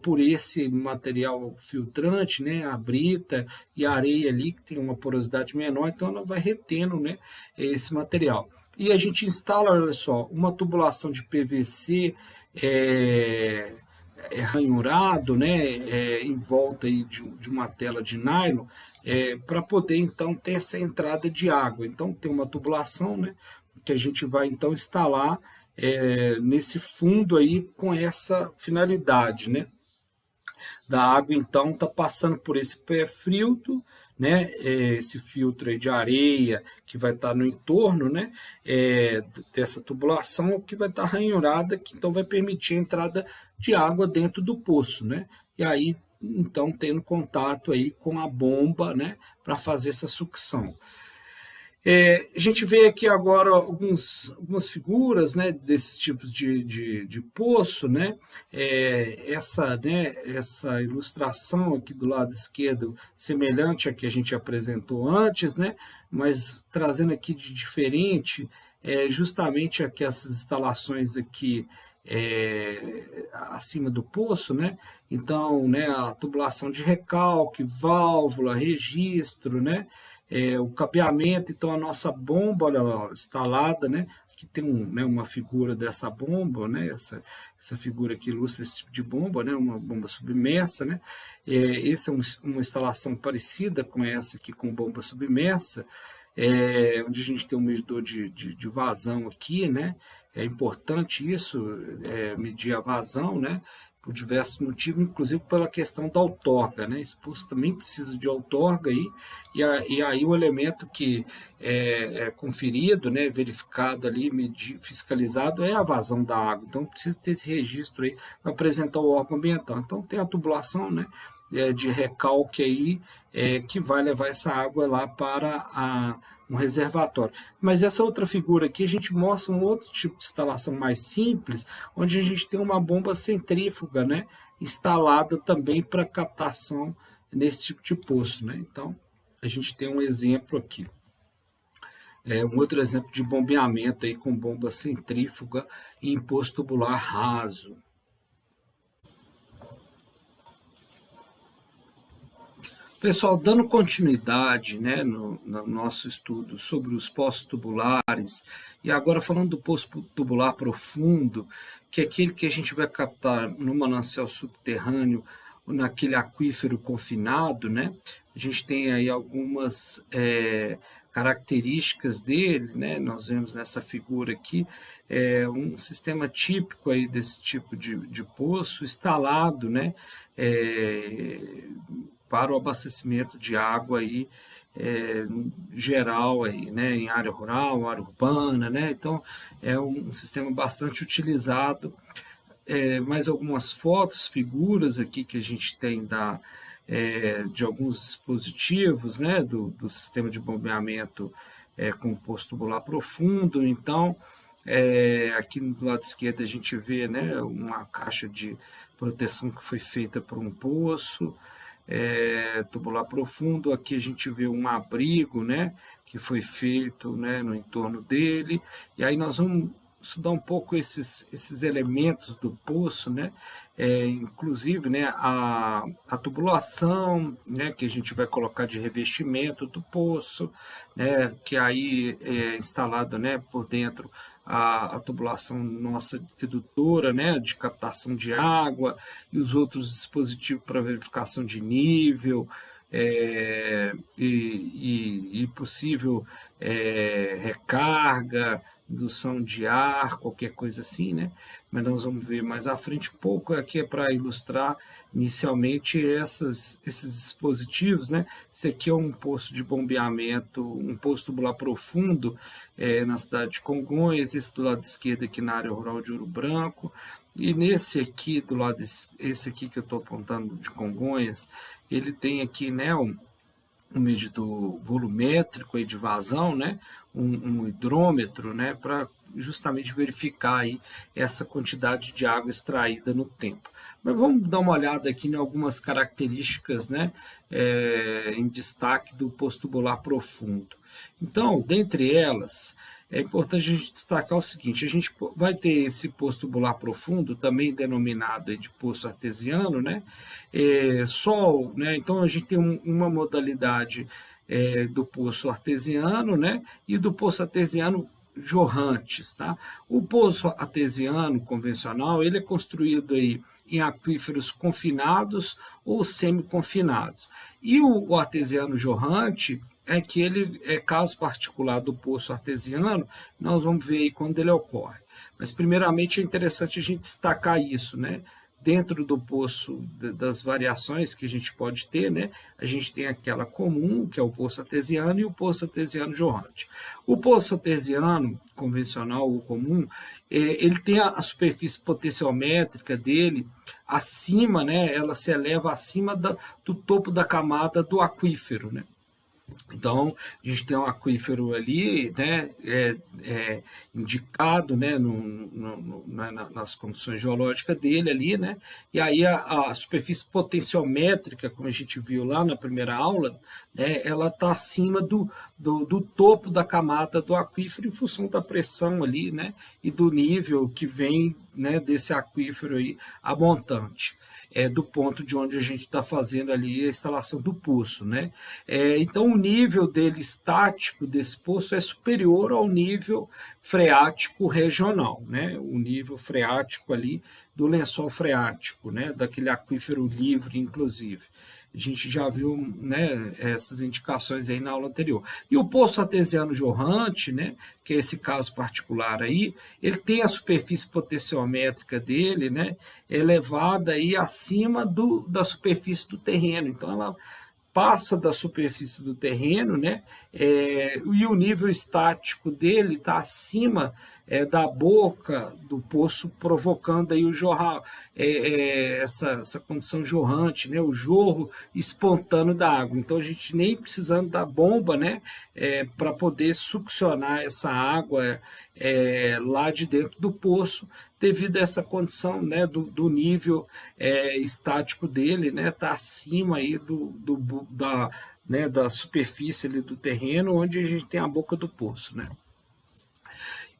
por esse material filtrante, né, a brita e a areia ali, que tem uma porosidade menor, então ela vai retendo, né, esse material. E a gente instala, olha só, uma tubulação de PVC ranhurado, né, em volta aí de uma tela de nylon, para poder então ter essa entrada de água. Então tem uma tubulação, né, que a gente vai então instalar nesse fundo aí com essa finalidade, né? Da água, então, está passando por esse pré-filtro, né? Esse filtro aí de areia que vai estar no entorno, né? Dessa tubulação que vai estar ranhurada, que então vai permitir a entrada de água dentro do poço, né? E aí, então, tendo contato aí com a bomba, né? Para fazer essa sucção. A gente vê aqui agora algumas figuras, né, desses tipos de poço, né? Essa ilustração aqui do lado esquerdo, semelhante à que a gente apresentou antes, né? Mas trazendo aqui de diferente, justamente aqui essas instalações aqui acima do poço, né? Então, né, a tubulação de recalque, válvula, registro, né? O cabeamento, então a nossa bomba, olha lá, instalada, né? Que tem né, uma figura dessa bomba, né? Essa figura que ilustra esse tipo de bomba, né? Uma bomba submersa, né? Essa é uma instalação parecida com essa aqui, com bomba submersa, onde a gente tem um medidor de vazão aqui, né? É importante isso, medir a vazão, né? Por diversos motivos, inclusive pela questão da outorga, né? Esse poço também precisa de outorga aí, e aí o elemento que é conferido, né, verificado ali, fiscalizado, é a vazão da água. Então precisa ter esse registro aí para apresentar o órgão ambiental. Então tem a tubulação, né, de recalque aí, que vai levar essa água lá para um reservatório. Mas essa outra figura aqui, a gente mostra um outro tipo de instalação mais simples, onde a gente tem uma bomba centrífuga, né, instalada também para captação nesse tipo de poço, né? Então, a gente tem um exemplo aqui. Um outro exemplo de bombeamento aí com bomba centrífuga em poço tubular raso. Pessoal, dando continuidade, né, no nosso estudo sobre os poços tubulares, e agora falando do poço tubular profundo, que é aquele que a gente vai captar no manancial subterrâneo, naquele aquífero confinado, né? A gente tem aí algumas características dele, né? Nós vemos nessa figura aqui um sistema típico aí desse tipo de poço instalado, né? Para o abastecimento de água aí, geral aí, né, em área rural, área urbana, né? Então é um sistema bastante utilizado. Mais algumas fotos, figuras aqui que a gente tem de alguns dispositivos, né, do sistema de bombeamento com poço tubular profundo. Então, aqui do lado esquerdo a gente vê, né, uma caixa de proteção que foi feita por um poço tubular profundo. Aqui a gente vê um abrigo, né, que foi feito, né, no entorno dele. E aí nós vamos estudar um pouco esses elementos do poço, né? Inclusive, né, a tubulação, né, que a gente vai colocar de revestimento do poço, né, que aí é instalado, né, por dentro a tubulação nossa edutora, né, de captação de água, e os outros dispositivos para verificação de nível, e possível recarga, indução de ar, qualquer coisa assim, né? Mas nós vamos ver mais à frente um pouco. Aqui é para ilustrar inicialmente esses dispositivos, né? Esse aqui é um poço de bombeamento, um poço tubular profundo na cidade de Congonhas, esse do lado esquerdo aqui na área rural de Ouro Branco, e nesse aqui do lado, esse aqui que eu estou apontando de Congonhas, ele tem aqui, né, um medidor volumétrico aí de vazão, né? Um hidrômetro, né? Para justamente verificar aí essa quantidade de água extraída no tempo. Mas vamos dar uma olhada aqui em algumas características, né? Em destaque do poço tubular profundo. Então, dentre elas, é importante a gente destacar o seguinte: a gente vai ter esse poço tubular profundo, também denominado de poço artesiano, né? Sol, né? Então a gente tem uma modalidade do poço artesiano, né? E do poço artesiano jorrantes, tá? O poço artesiano convencional, ele é construído aí em aquíferos confinados ou semi-confinados. E o artesiano jorrante é que ele é caso particular do poço artesiano, nós vamos ver aí quando ele ocorre. Mas, primeiramente, é interessante a gente destacar isso, né? Dentro do poço, das variações que a gente pode ter, né? A gente tem aquela comum, que é o poço artesiano, e o poço artesiano jorrante. O poço artesiano convencional ou comum, ele tem a superfície potenciométrica dele acima, né? Ela se eleva acima do topo da camada do aquífero, né? Então, a gente tem um aquífero ali, né, indicado, né, nas condições geológicas dele ali, né, e aí a superfície potenciométrica, como a gente viu lá na primeira aula, né, ela está acima do topo da camada do aquífero em função da pressão ali, né, e do nível que vem, né, desse aquífero aí a montante. Do ponto de onde a gente está fazendo ali a instalação do poço, né? Então, o nível dele estático desse poço é superior ao nível freático regional, né? O nível freático ali do lençol freático, né? Daquele aquífero livre, inclusive. A gente já viu, né, essas indicações aí na aula anterior. E o poço artesiano jorrante, né, que é esse caso particular aí, ele tem a superfície potenciométrica dele, né, elevada aí acima da superfície do terreno. Então, ela passa da superfície do terreno, né, e o nível estático dele está acima da boca do poço, provocando aí o jorrar, essa condição jorrante, né, o jorro espontâneo da água. Então, a gente nem precisando da bomba, né, para poder succionar essa água lá de dentro do poço, devido a essa condição, né, do nível estático dele, né, tá acima aí da superfície ali do terreno, onde a gente tem a boca do poço, né.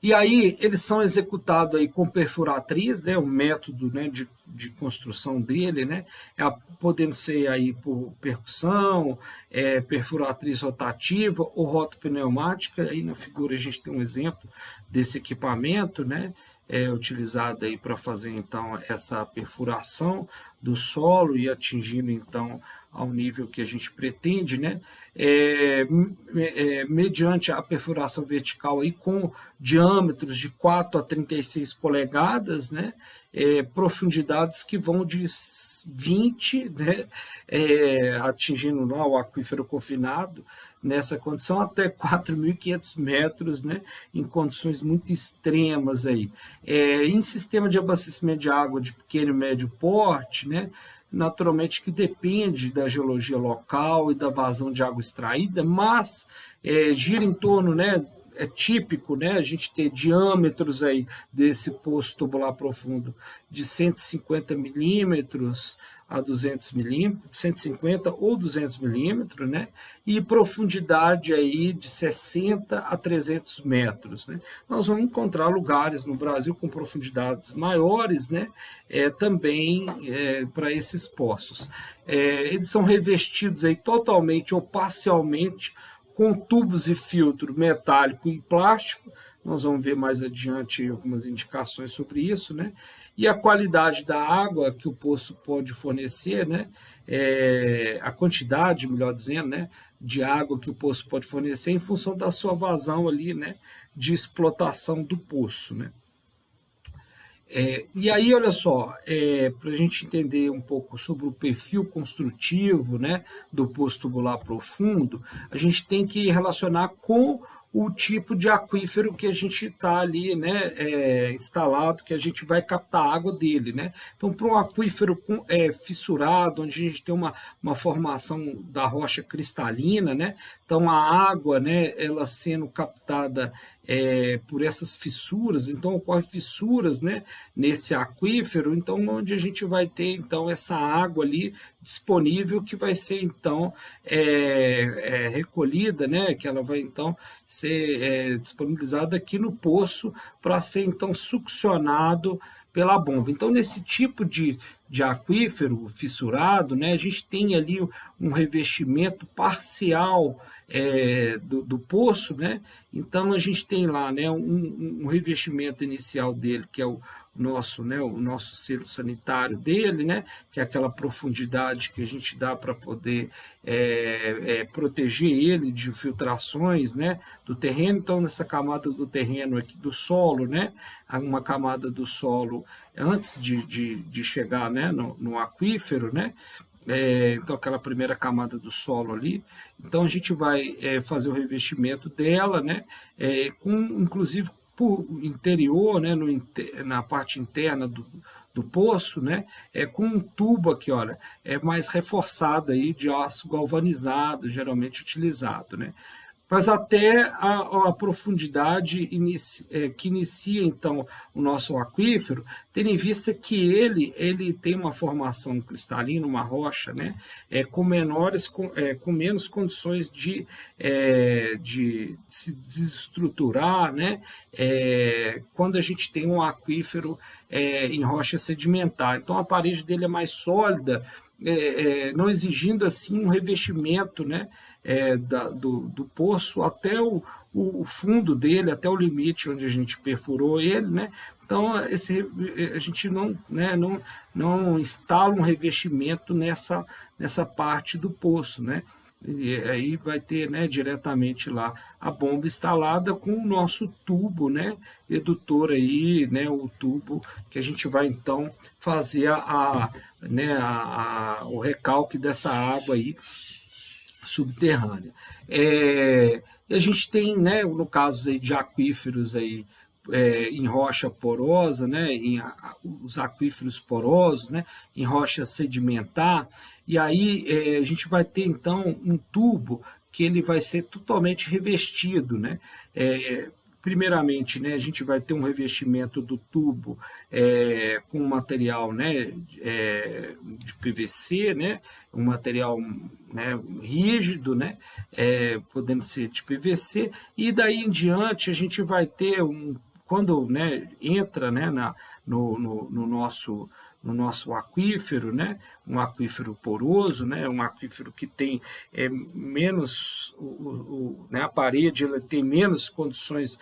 E aí eles são executados aí com perfuratriz, né, o método, né, de construção dele, né, podendo ser aí por percussão, perfuratriz rotativa ou rotopneumática. Aí na figura a gente tem um exemplo desse equipamento, né, utilizado aí para fazer então essa perfuração do solo e atingindo então ao nível que a gente pretende, né? Mediante a perfuração vertical aí com diâmetros de 4 a 36 polegadas, né? Profundidades que vão de 20, né? Atingindo lá o aquífero confinado, nessa condição, até 4.500 metros, né, em condições muito extremas aí. Em sistema de abastecimento de água de pequeno e médio porte, né, naturalmente que depende da geologia local e da vazão de água extraída, mas gira em torno, né, é típico, né, a gente ter diâmetros aí desse poço tubular profundo de 150 milímetros a 200 milímetros, 150 ou 200 milímetros, né? E profundidade aí de 60 a 300 metros, né? Nós vamos encontrar lugares no Brasil com profundidades maiores, né? Também para esses poços. Eles são revestidos aí totalmente ou parcialmente com tubos e filtro metálico e plástico. Nós vamos ver mais adiante algumas indicações sobre isso, né? E a qualidade da água que o poço pode fornecer, né? A quantidade, melhor dizendo, né? De água que o poço pode fornecer em função da sua vazão ali, né? De explotação do poço, né? E aí, olha só, para a gente entender um pouco sobre o perfil construtivo, né, do poço tubular profundo, a gente tem que relacionar com o tipo de aquífero que a gente está ali, né, instalado, que a gente vai captar a água dele, né? Então, para um aquífero fissurado, onde a gente tem uma formação da rocha cristalina, né? Então, a água, né, ela sendo captada por essas fissuras, então ocorrem fissuras, né, nesse aquífero, então onde a gente vai ter então essa água ali disponível que vai ser então recolhida, né, que ela vai então ser disponibilizada aqui no poço para ser então succionado pela bomba. Então, nesse tipo de aquífero fissurado, né, a gente tem ali um revestimento parcial do poço, né? Então a gente tem lá, né, um revestimento inicial dele, que é o nosso, né, o nosso selo sanitário dele, né, que é aquela profundidade que a gente dá para poder proteger ele de filtrações, né, do terreno. Então, nessa camada do terreno aqui, do solo, né, uma camada do solo antes de chegar, né, no aquífero, né, então aquela primeira camada do solo ali, então a gente vai fazer o revestimento dela, né, inclusive por interior, né, na parte interna do poço, né, com um tubo aqui, olha, mais reforçado aí de aço galvanizado, geralmente utilizado, né, mas até a profundidade que inicia, então, o nosso aquífero, tendo em vista que ele tem uma formação cristalina, uma rocha, né, com menos condições de se desestruturar, né, quando a gente tem um aquífero em rocha sedimentar. Então, a parede dele é mais sólida, não exigindo assim um revestimento, né, do poço até o fundo dele, até o limite onde a gente perfurou ele, né? Então, a gente não instala um revestimento nessa parte do poço, né? E aí vai ter, né, diretamente lá a bomba instalada com o nosso tubo, né, edutor aí, né, o tubo que a gente vai então fazer o recalque dessa água aí subterrânea. E a gente tem, né, no caso aí de aquíferos aí, em rocha porosa, né, os aquíferos porosos, né, em rocha sedimentar, e aí a gente vai ter então um tubo que ele vai ser totalmente revestido, né, primeiramente, né, a gente vai ter um revestimento do tubo com material, né, de PVC, né, um material, né, rígido, né, podendo ser de PVC, e daí em diante a gente vai ter quando, né, entra, né, no nosso aquífero, né, um aquífero poroso, né, um aquífero que tem menos, né, a parede ela tem menos condições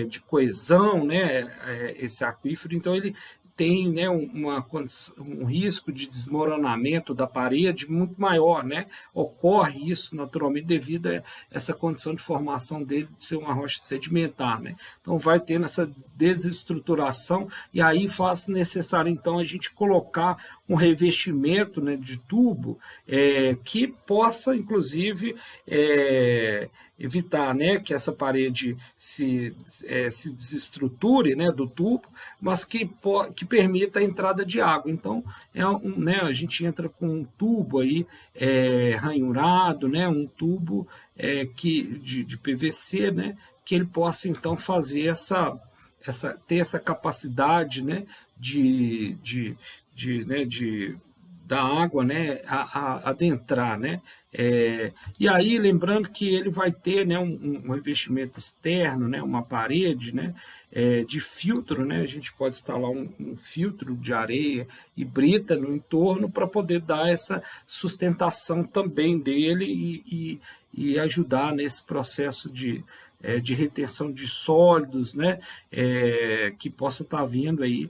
de coesão, né, esse aquífero, então ele tem, né, um risco de desmoronamento da parede muito maior, né? Ocorre isso naturalmente devido a essa condição de formação dele de ser uma rocha sedimentar, né? Então vai tendo essa desestruturação e aí faz necessário então a gente colocar um revestimento, né, de tubo que possa inclusive evitar, né, que essa parede se desestruture, né, do tubo, mas que permita a entrada de água. Então, né, a gente entra com um tubo aí ranhurado, né, um tubo de PVC, né, que ele possa então fazer ter essa capacidade, né, da água, né, adentrar, né, e aí lembrando que ele vai ter, né, um revestimento externo, né, uma parede, né, de filtro, né, a gente pode instalar um filtro de areia e brita no entorno para poder dar essa sustentação também dele e ajudar nesse processo de retenção de sólidos, né, que possa estar vindo aí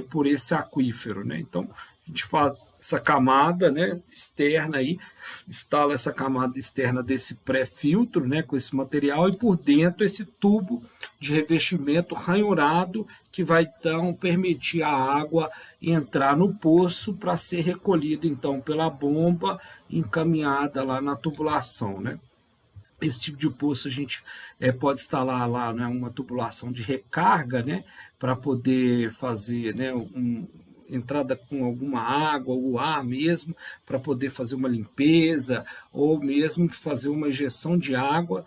por esse aquífero, né? Então, a gente faz essa camada, né, externa aí, instala essa camada externa desse pré-filtro, né, com esse material, e por dentro esse tubo de revestimento ranhurado que vai então permitir a água entrar no poço para ser recolhida então pela bomba encaminhada lá na tubulação, né? esse tipo de poço a gente pode instalar lá, né, uma tubulação de recarga, né, para poder fazer, né, entrada com alguma água ou ar mesmo, para poder fazer uma limpeza, ou mesmo fazer uma injeção de água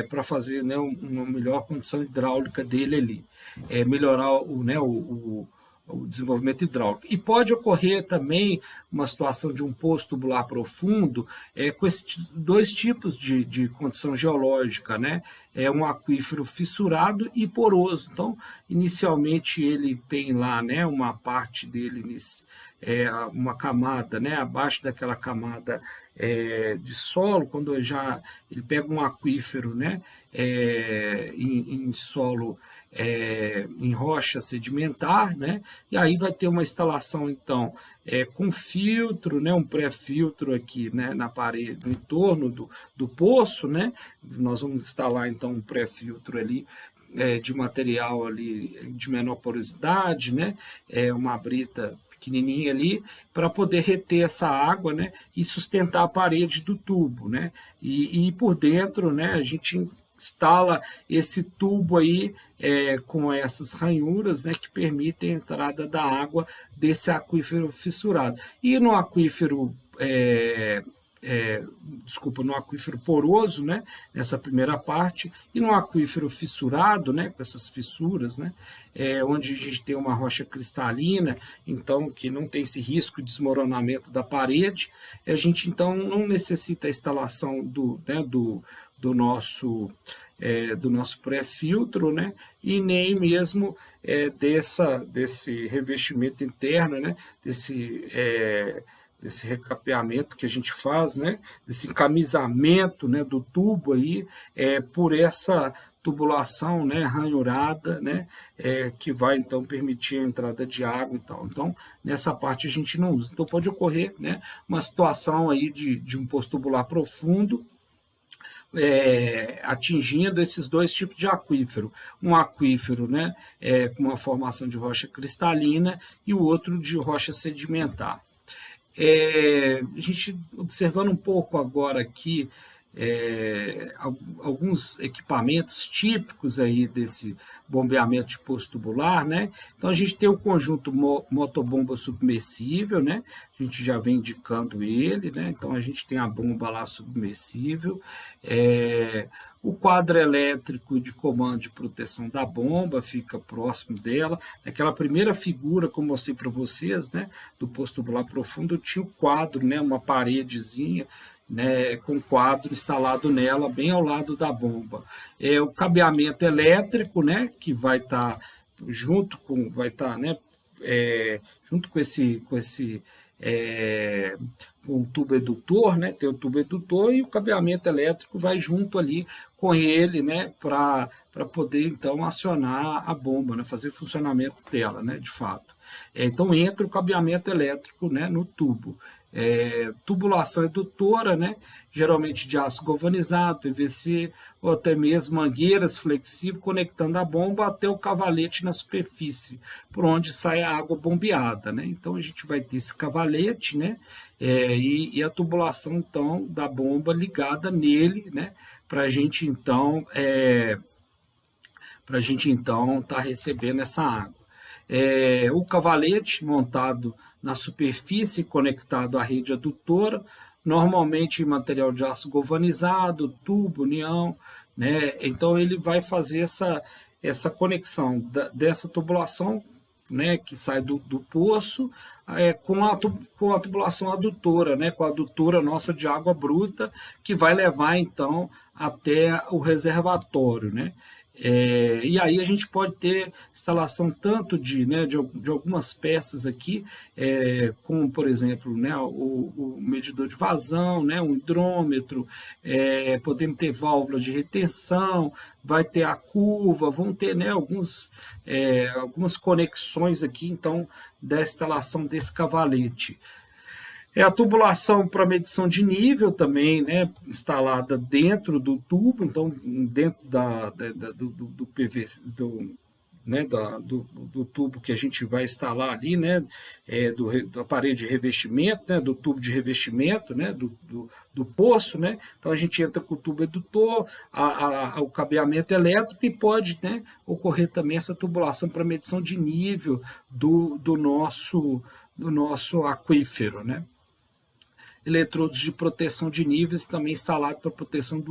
para fazer, né, uma melhor condição hidráulica dele ali, melhorar né, o desenvolvimento hidráulico. E pode ocorrer também uma situação de um poço tubular profundo com esses dois tipos de condição geológica, né? É um aquífero fissurado e poroso. Então, inicialmente ele tem lá, né, uma parte dele, uma camada, né, abaixo daquela camada de solo, quando ele pega um aquífero, né, em solo, em rocha sedimentar, né? E aí vai ter uma instalação, então, com filtro, né? Um pré-filtro aqui, né? Na parede, no entorno do poço, né? Nós vamos instalar, então, um pré-filtro ali, de material ali de menor porosidade, né? Uma brita pequenininha ali, para poder reter essa água, né? E sustentar a parede do tubo, né? E por dentro, né? A gente instala esse tubo aí com essas ranhuras, né, que permitem a entrada da água desse aquífero fissurado. E no aquífero, no aquífero poroso, né, nessa primeira parte, e no aquífero fissurado, né, com essas fissuras, né, onde a gente tem uma rocha cristalina, então, que não tem esse risco de desmoronamento da parede, a gente, então, não necessita a instalação do nosso pré-filtro, né? E nem mesmo desse revestimento interno, né? Desse recapeamento que a gente faz, né? Desse encamisamento, né, do tubo aí, por essa tubulação, né, ranhurada, né, que vai então permitir a entrada de água e tal. Então, nessa parte a gente não usa. Então, pode ocorrer, né, uma situação aí de um poço tubular profundo, atingindo esses dois tipos de aquífero. Um aquífero, né, com uma formação de rocha cristalina e o outro de rocha sedimentar. A gente observando um pouco agora aqui alguns equipamentos típicos aí desse bombeamento de poço tubular, né? Então a gente tem o conjunto motobomba submersível, né? A gente já vem indicando ele, né? Então a gente tem a bomba lá submersível, o quadro elétrico de comando de proteção da bomba fica próximo dela. Naquela primeira figura que eu mostrei para vocês, né, do poço tubular profundo, tinha o quadro, né, uma paredezinha, né, com quadro instalado nela, bem ao lado da bomba. O cabeamento elétrico, né, que vai estar junto com, né, junto com com o tubo edutor, né, tem o tubo edutor e o cabeamento elétrico vai junto ali com ele, né, para poder então acionar a bomba, né, fazer funcionamento dela, né, de fato. Então entra o cabeamento elétrico, né, no tubo. Tubulação edutora, né, geralmente de aço galvanizado, PVC, ou até mesmo mangueiras flexíveis conectando a bomba até o cavalete na superfície, por onde sai a água bombeada, né? Então a gente vai ter esse cavalete, né, e a tubulação então da bomba ligada nele, né, para a gente então tá recebendo essa água. O cavalete montado na superfície conectado à rede adutora, normalmente em material de aço galvanizado, tubo, união, né? Então ele vai fazer essa conexão dessa tubulação, né, que sai do poço, com a tubulação adutora, né, com a adutora nossa de água bruta, que vai levar então até o reservatório, né? E aí a gente pode ter instalação tanto de algumas peças aqui, como por exemplo, né, o medidor de vazão, né, um hidrômetro, podemos ter válvulas de retenção, vai ter a curva, vão ter, né, algumas conexões aqui então da instalação desse cavalete. A tubulação para medição de nível também, né, instalada dentro do tubo, então dentro do PVC, né, do tubo que a gente vai instalar ali, né, da parede de revestimento, né, do tubo de revestimento, né, do poço, né, então a gente entra com o tubo edutor, o cabeamento elétrico e pode, né, ocorrer também essa tubulação para medição de nível do nosso aquífero, né. Eletrodos de proteção de níveis também instalados para proteção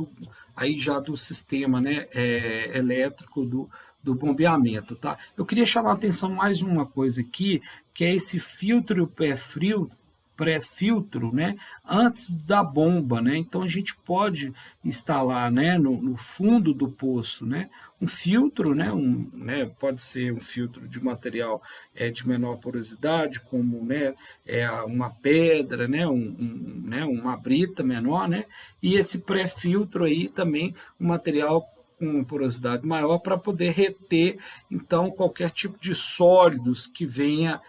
aí já do sistema, né, elétrico do bombeamento, tá? Eu queria chamar a atenção mais uma coisa aqui, que é esse filtro pré-filtro, né, antes da bomba, né? Então a gente pode instalar, né, no fundo do poço, né, um filtro, né, pode ser um filtro de material de menor porosidade, como, né, uma pedra, né, uma brita menor, né, e esse pré-filtro aí também um material com porosidade maior para poder reter então qualquer tipo de sólidos que venha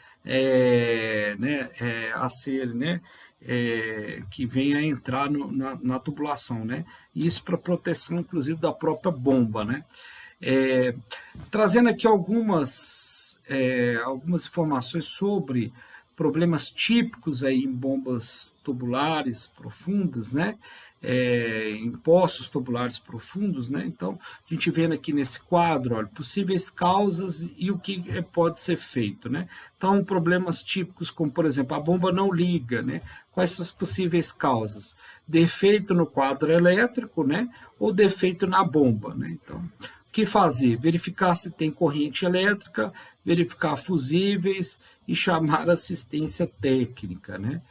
a ser, né, que venha a entrar na tubulação, né? Isso para proteção, inclusive, da própria bomba, né? Trazendo aqui algumas informações sobre problemas típicos aí em bombas tubulares profundas, né? Em poços tubulares profundos, né? Então, a gente vendo aqui nesse quadro, olha, possíveis causas e o que pode ser feito, né? Então, problemas típicos como, por exemplo, a bomba não liga, né? Quais são as possíveis causas? Defeito no quadro elétrico, né? Ou defeito na bomba, né? Então, o que fazer? Verificar se tem corrente elétrica, verificar fusíveis e chamar assistência técnica, né?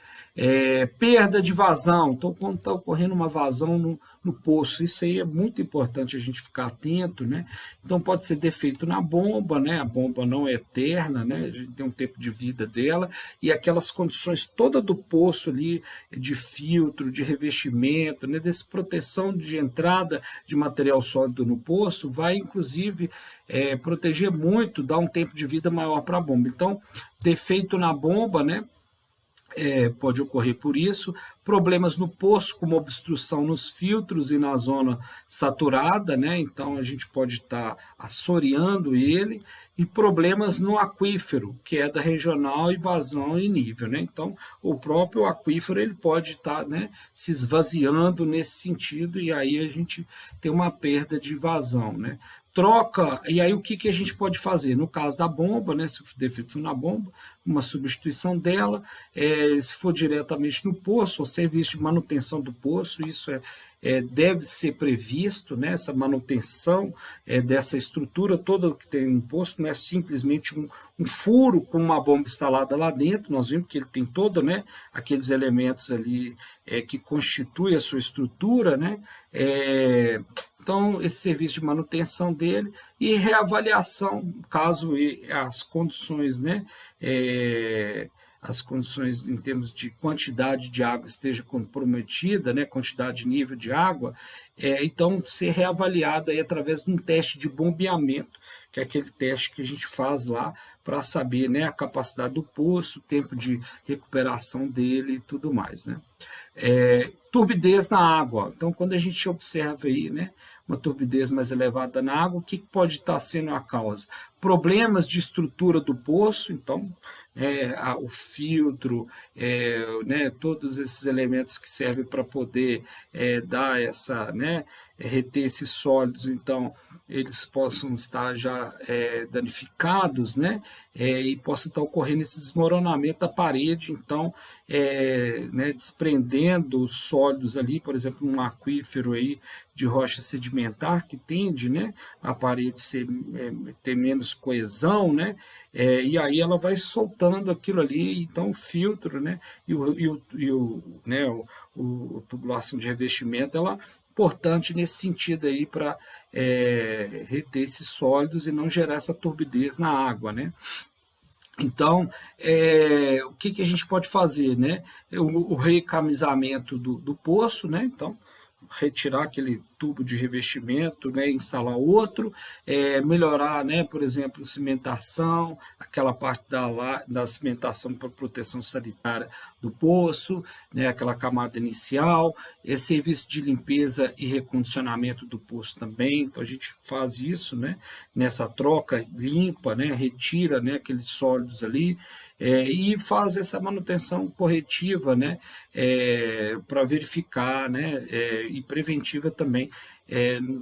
Perda de vazão, então quando está ocorrendo uma vazão no poço, isso aí é muito importante a gente ficar atento, né? Então pode ser defeito na bomba, né? A bomba não é eterna, né? A gente tem um tempo de vida dela e aquelas condições toda do poço ali, de filtro, de revestimento, né? Dessa proteção de entrada de material sólido no poço, vai inclusive proteger muito, dar um tempo de vida maior para a bomba. Então, defeito na bomba, né? Pode ocorrer por isso, problemas no poço, como obstrução nos filtros e na zona saturada, né? Então a gente pode estar assoreando ele, e problemas no aquífero, que é da regional e vazão e nível, né? Então o próprio aquífero ele pode estar, né, se esvaziando nesse sentido, e aí a gente tem uma perda de vazão, né? Troca, e aí o que a gente pode fazer? No caso da bomba, né, se o defeito for na bomba, uma substituição dela, se for diretamente no poço, ou serviço de manutenção do poço, isso deve ser previsto, né, essa manutenção dessa estrutura toda que tem no poço, não é simplesmente um furo com uma bomba instalada lá dentro, nós vimos que ele tem todo, né, aqueles elementos ali que constituem a sua estrutura, né, então, esse serviço de manutenção dele e reavaliação, caso as condições, né, as condições em termos de quantidade de água esteja comprometida, né, quantidade de nível de água, então ser reavaliada aí através de um teste de bombeamento, que é aquele teste que a gente faz lá para saber, né, a capacidade do poço, o tempo de recuperação dele e tudo mais, né. Turbidez na água. Então, quando a gente observa aí, né, uma turbidez mais elevada na água, o que pode estar sendo a causa? Problemas de estrutura do poço, então, o filtro, né, todos esses elementos que servem para poder dar essa, né, reter esses sólidos, então, eles possam estar já danificados, né, e possa estar ocorrendo esse desmoronamento da parede, então, né, desprendendo os sólidos ali, por exemplo, num aquífero aí de rocha sedimentar, que tende, né, a parede ter menos coesão, né, e aí ela vai soltando aquilo ali, então o filtro, né, o tubulação de revestimento, ela é importante nesse sentido aí para reter esses sólidos e não gerar essa turbidez na água, né. Então, o que a gente pode fazer, né? O recamisamento do poço, né? Então, retirar aquele tubo de revestimento, né, instalar outro, melhorar, né, por exemplo, cimentação, aquela parte da cimentação para proteção sanitária do poço, né, aquela camada inicial, serviço de limpeza e recondicionamento do poço também, então a gente faz isso, né, nessa troca, limpa, né, retira, né, aqueles sólidos ali, e faz essa manutenção corretiva, né, para verificar, né, e preventiva também,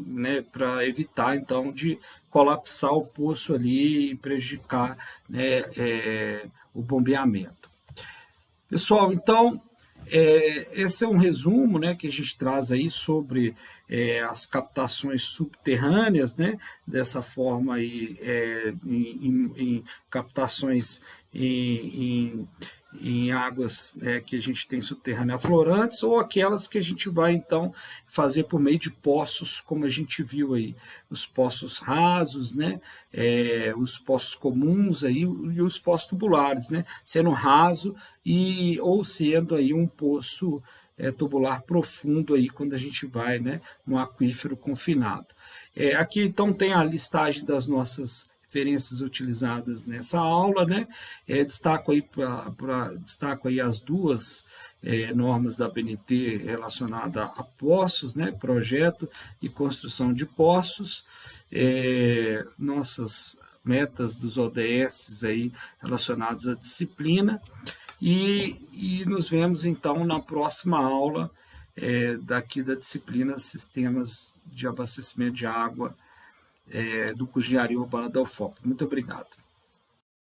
né, para evitar, então, de colapsar o poço ali e prejudicar, né, o bombeamento. Pessoal, então, esse é um resumo, né, que a gente traz aí sobre as captações subterrâneas, né, dessa forma aí, em captações em águas que a gente tem subterrâneas aflorantes, ou aquelas que a gente vai, então, fazer por meio de poços, como a gente viu aí, os poços rasos, né, os poços comuns aí, e os poços tubulares, né, sendo raso ou sendo aí um poço tubular profundo aí, quando a gente vai, né, no aquífero confinado. Aqui, então, tem a listagem das nossas referências utilizadas nessa aula, né? Destaco aí as duas normas da ABNT relacionadas a poços, né? Projeto e construção de poços, nossas metas dos ODS aí relacionados à disciplina, e nos vemos então na próxima aula daqui da disciplina Sistemas de Abastecimento de Água do curso de Engenharia Urbana da UFOP. Muito obrigado.